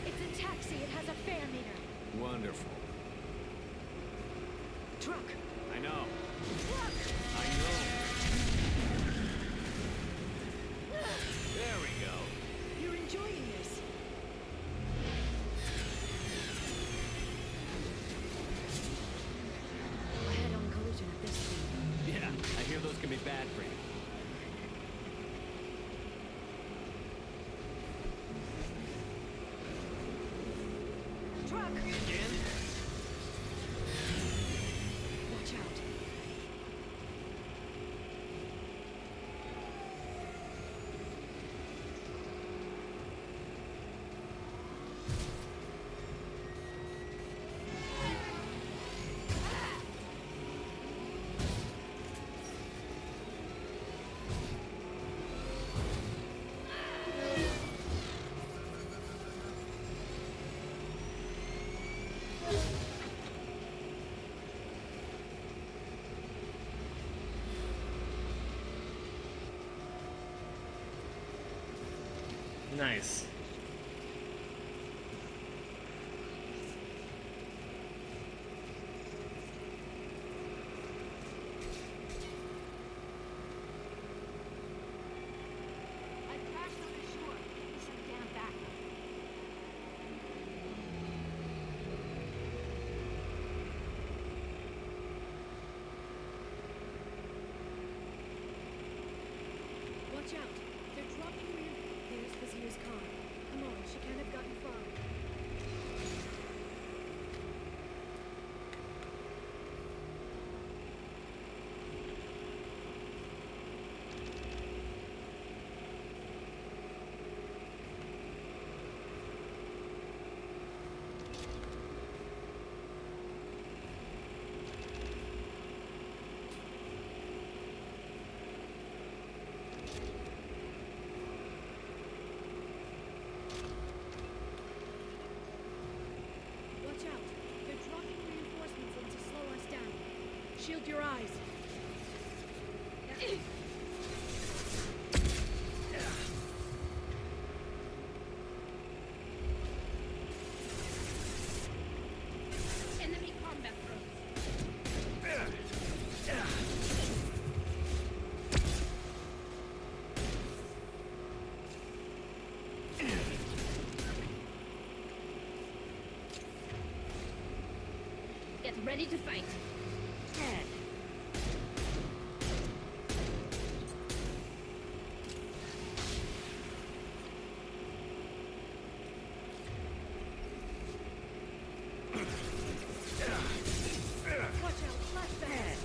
It's a taxi. It has a fare meter. Wonderful. Truck! I know. Truck! I know. There we go. You're enjoying this. A head-on collision at this speed. Yeah, I hear those can be bad for you. Truck! Again? Watch out. Nice. I crashed on the shore. There's some damn back. Watch out. They're dropping you in. There's Vazir's car. Come on, she can't have gotten far. Watch out. They're dropping reinforcements in to slow us down. Shield your eyes. Enemy combat drones. Get ready to fight. Watch out. Flashbang.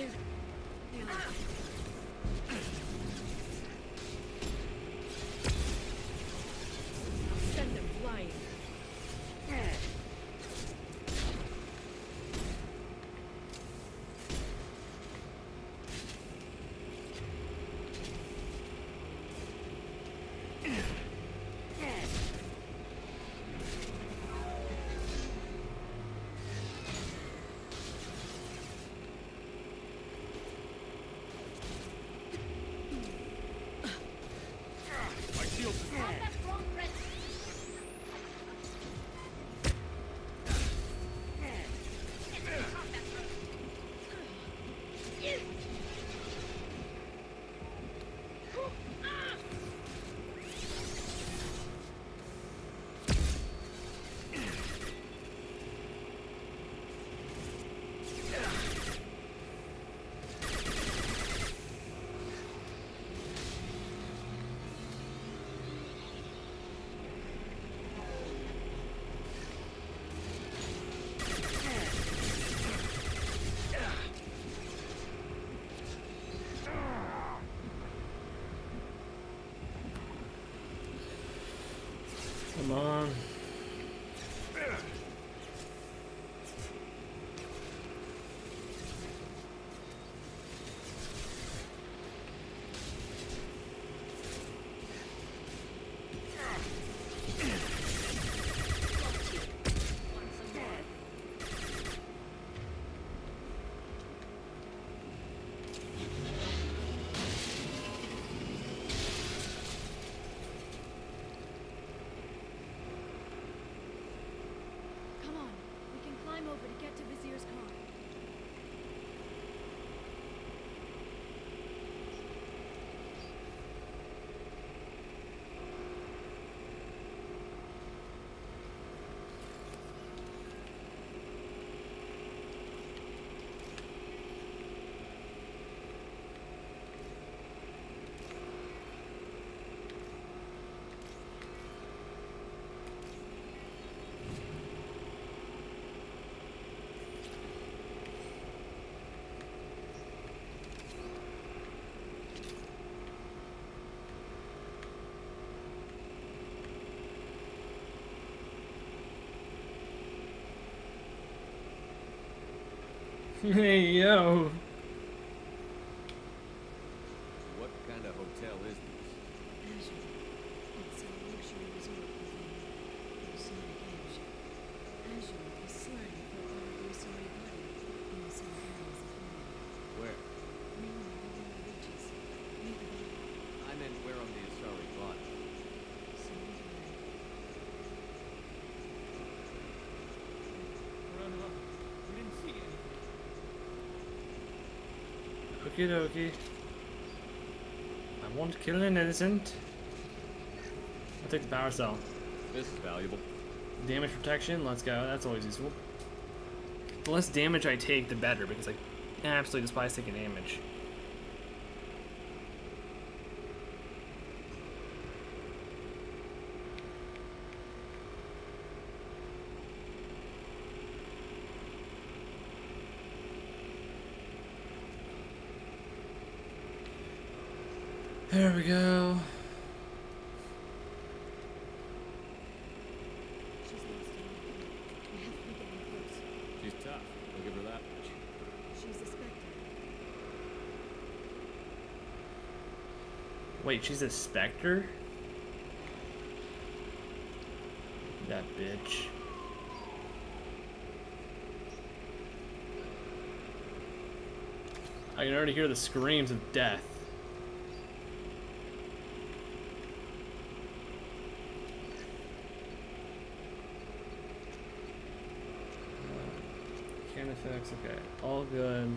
There. Now. I'll send them flying. My shield is Come on. Come on. We can climb over to get to Vizier's car. Hey, yo. What kind of hotel is this? Azure. It's a luxury resort within the Sonic Edge. Azure is slang for utterly sorry body in some areas of Home. Where? Mainly within the reaches. Near the bottom. I meant where on the Asari body. So We didn't see anything. Okie dokie. I won't kill an innocent. I'll take the power cell. This is valuable. Damage protection, let's go. That's always useful. The less damage I take, the better, because I absolutely despise taking damage. There we go. she's lost a lot. We have to be getting close. She's tough. I'll give her that much. She's a specter. Wait, she's a specter? That bitch. I can already hear the screams of death. Can effects, okay. All good.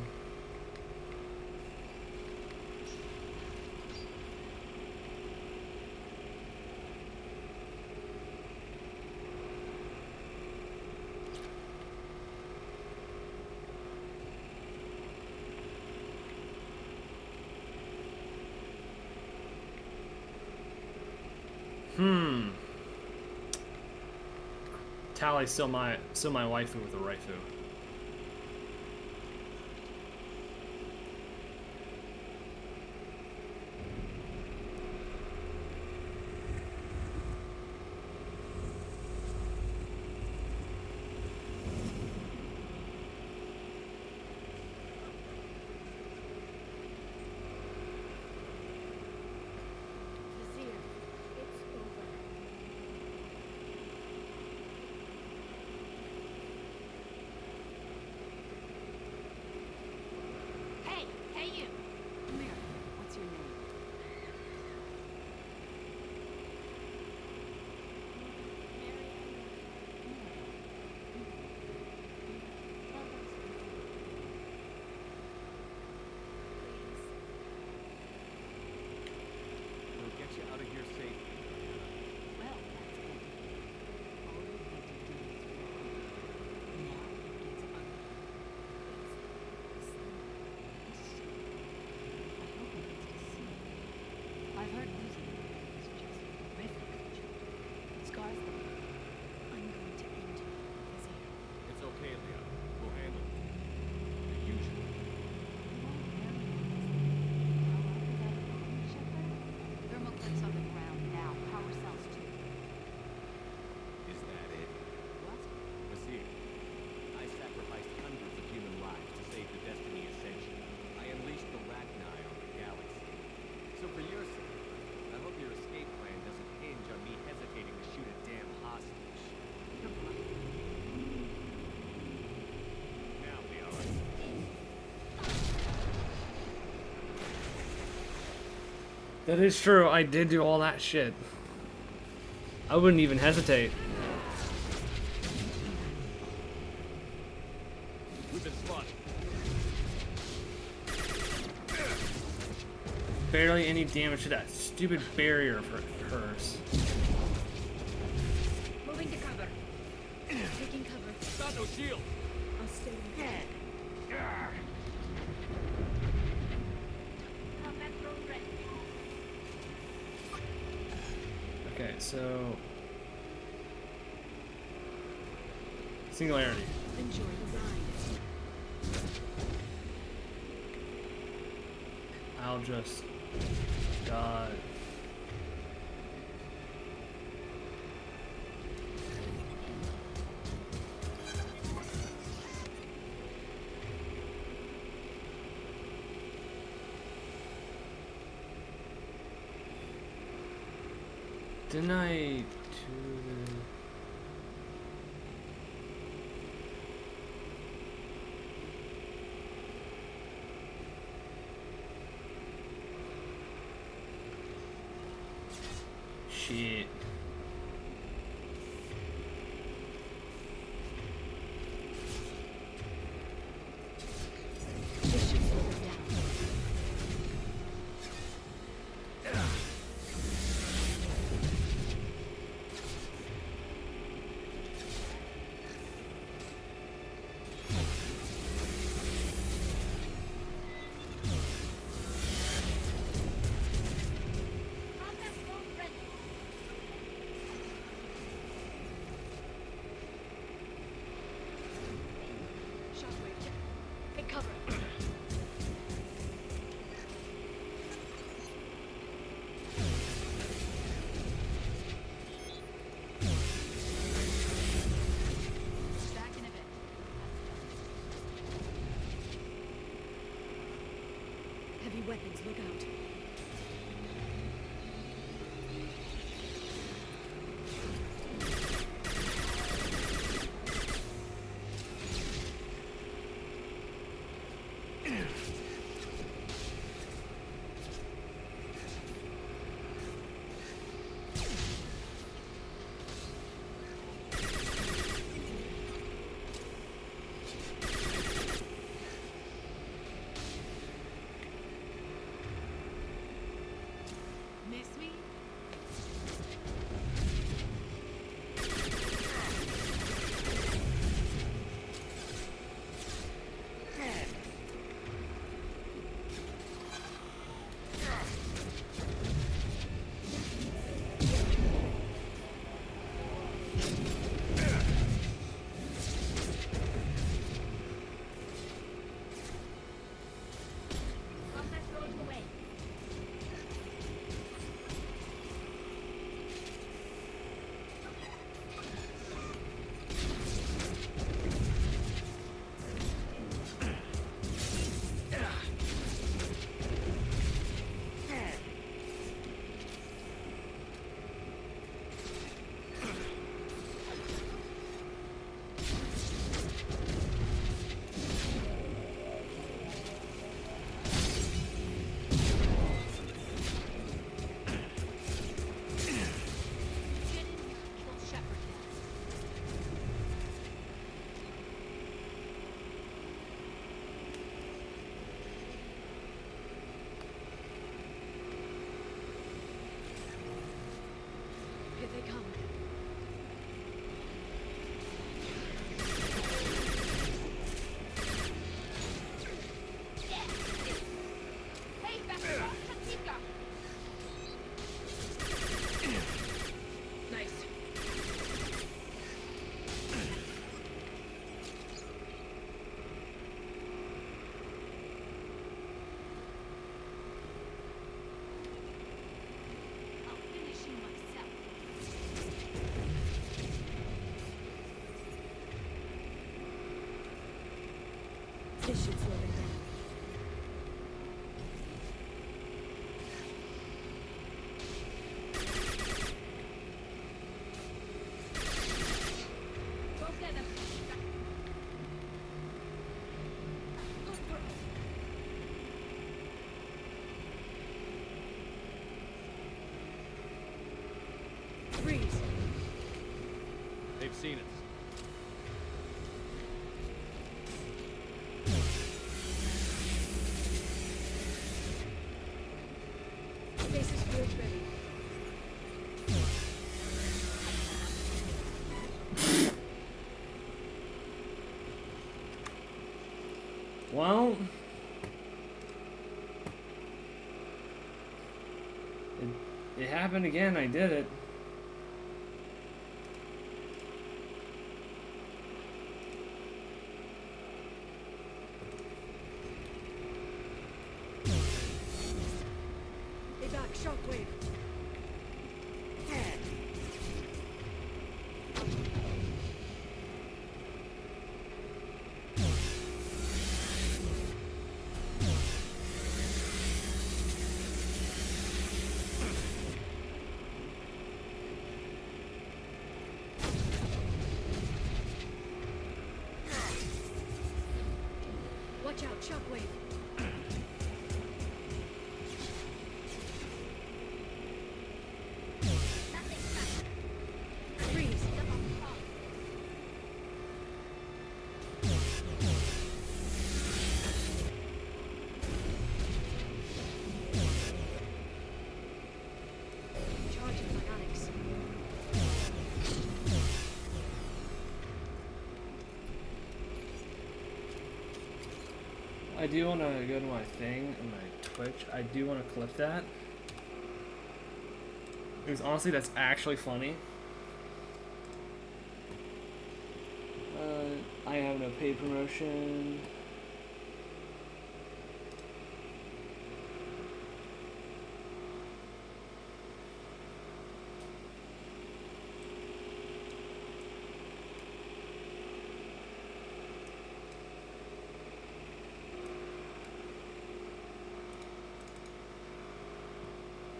Tally's still my waifu with a raifu. That is true. I did do all that shit. I wouldn't even hesitate. We've been spotted. Barely any damage to that stupid barrier of hers. Moving to cover. Taking cover. Got no shield. I'll stay with you. Okay, so singularity. Enjoy the ride. I'll just God. Didn't I do the... Shit. This should slow them down. Shockwave. Take cover. Back in a bit. Heavy weapons, look out. Miss me? Combat rolls away. Get in here and kill Shepard now. Here they come. Hey, back off! Katika! Nice. I'll finish you myself. This should slow them down. Go get them. Go for it. Freeze. They've seen us. Stasis field ready. Well, it happened again. I did it. They back. Shockwave. Watch out, shockwave. Freeze. Charging bionics. I do want to go to my thing and my Twitch. I do want to clip that. Because honestly, that's actually funny. I have no paid promotion.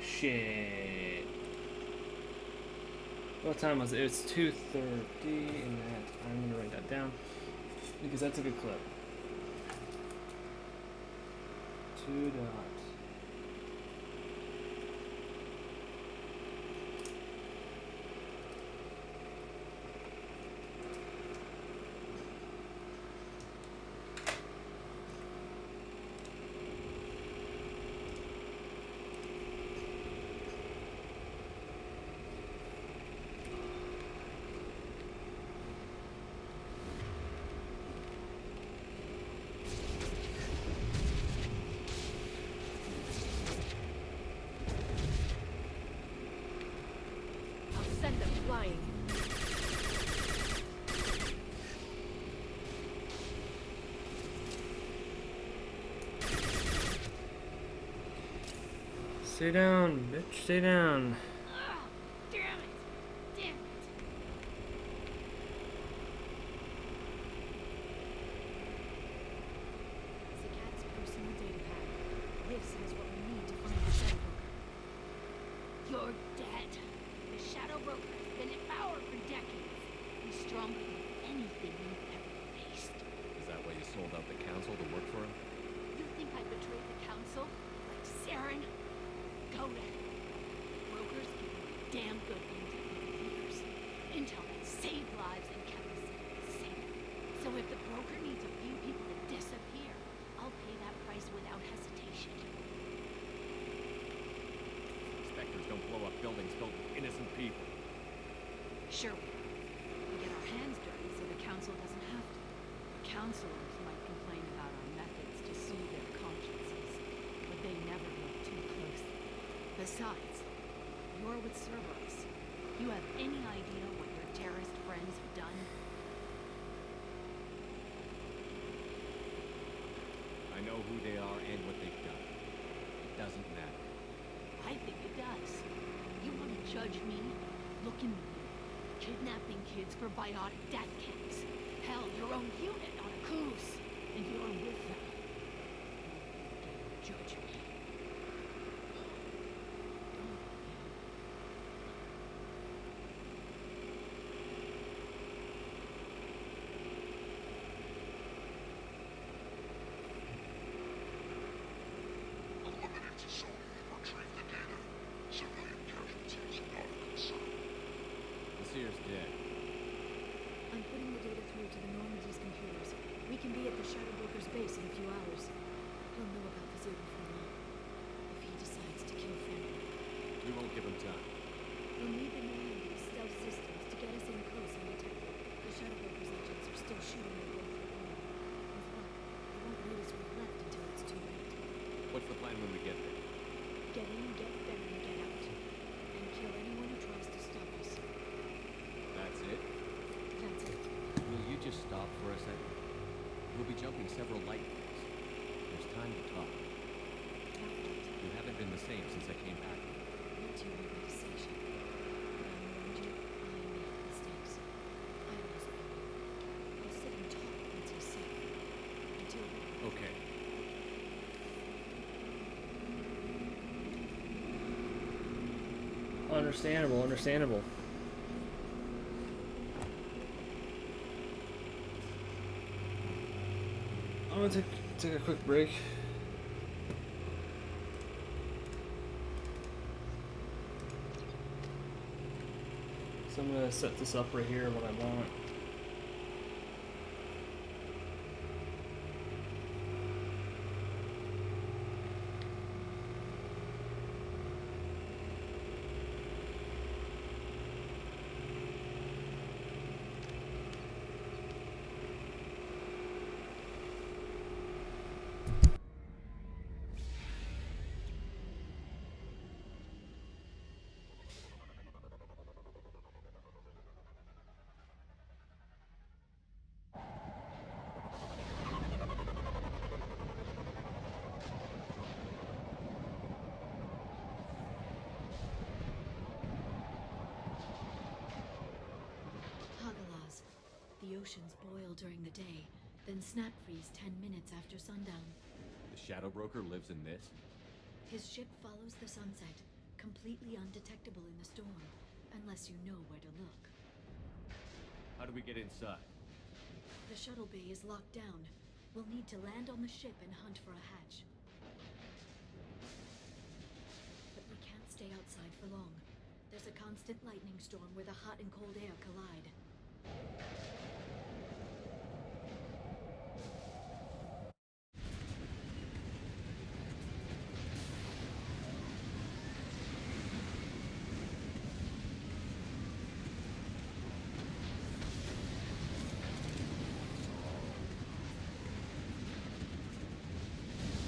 Shit. What time was it? It's 2:30 and that I'm gonna write that down because that's a good clip. 2 dots. I'll send them flying. Stay down, bitch. Stay down. Ugh, damn it! Damn it! Zakat's personal data pad. This has what we need to find the Shadow Broker. You're dead. The Shadow Broker has been in power for decades. He's stronger than anything you've ever faced. Is that why you sold out the council to work for him? You think I betrayed the council? Like Saren? Go to hell. Brokers give me damn good intel for years. Intel that saved lives and kept the city safe. So if the broker needs a few people to disappear, I'll pay that price without hesitation. Inspectors don't blow up buildings built with innocent people. Sure we are. We get our hands dirty so the council doesn't have to. Counselors might complain about our methods to soothe their consciences, but they never look too closely. Besides, you're with Cerberus. You have any idea what your terrorist friends have done? I know who they are and what they've done. It doesn't matter. I think it does. You want to judge me? Look in the mirror. Kidnapping kids for biotic death camps. Hell, your own unit on a cruise. And you're with them. Don't judge me. Don't. Eliminates a zone, retrieve the data. Civilian casualties not a concern. What's the plan when we get there? Get in, get fed, and get out. And kill anyone who tries to stop us. That's it? That's it. Will you just stop for a second? We'll be jumping several light years. There's time to talk. Not yet. You haven't been the same since I came back. Not to your decision. But I warned you, I make mistakes. I was wrong. I'll sit and talk once he's safe. Until then, Okay. Understandable, understandable. I'm gonna take a quick break. So I'm gonna set this up right here, what I want. Hagalaz. The oceans boil during the day, then snap freeze 10 minutes after sundown. The Shadow Broker lives in this? His ship follows the sunset, completely undetectable in the storm, unless you know where to look. How do we get inside? The shuttle bay is locked down. We'll need to land on the ship and hunt for a hatch. But we can't stay outside for long. There's a constant lightning storm where the hot and cold air collide.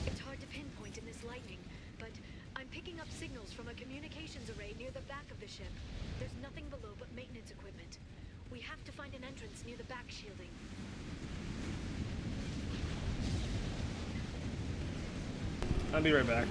It's hard to pinpoint in this lightning, but I'm picking up signals from a communications array near the back of the ship. There's nothing below but maintenance equipment. We have to find an entrance near the back shielding. I'll be right back.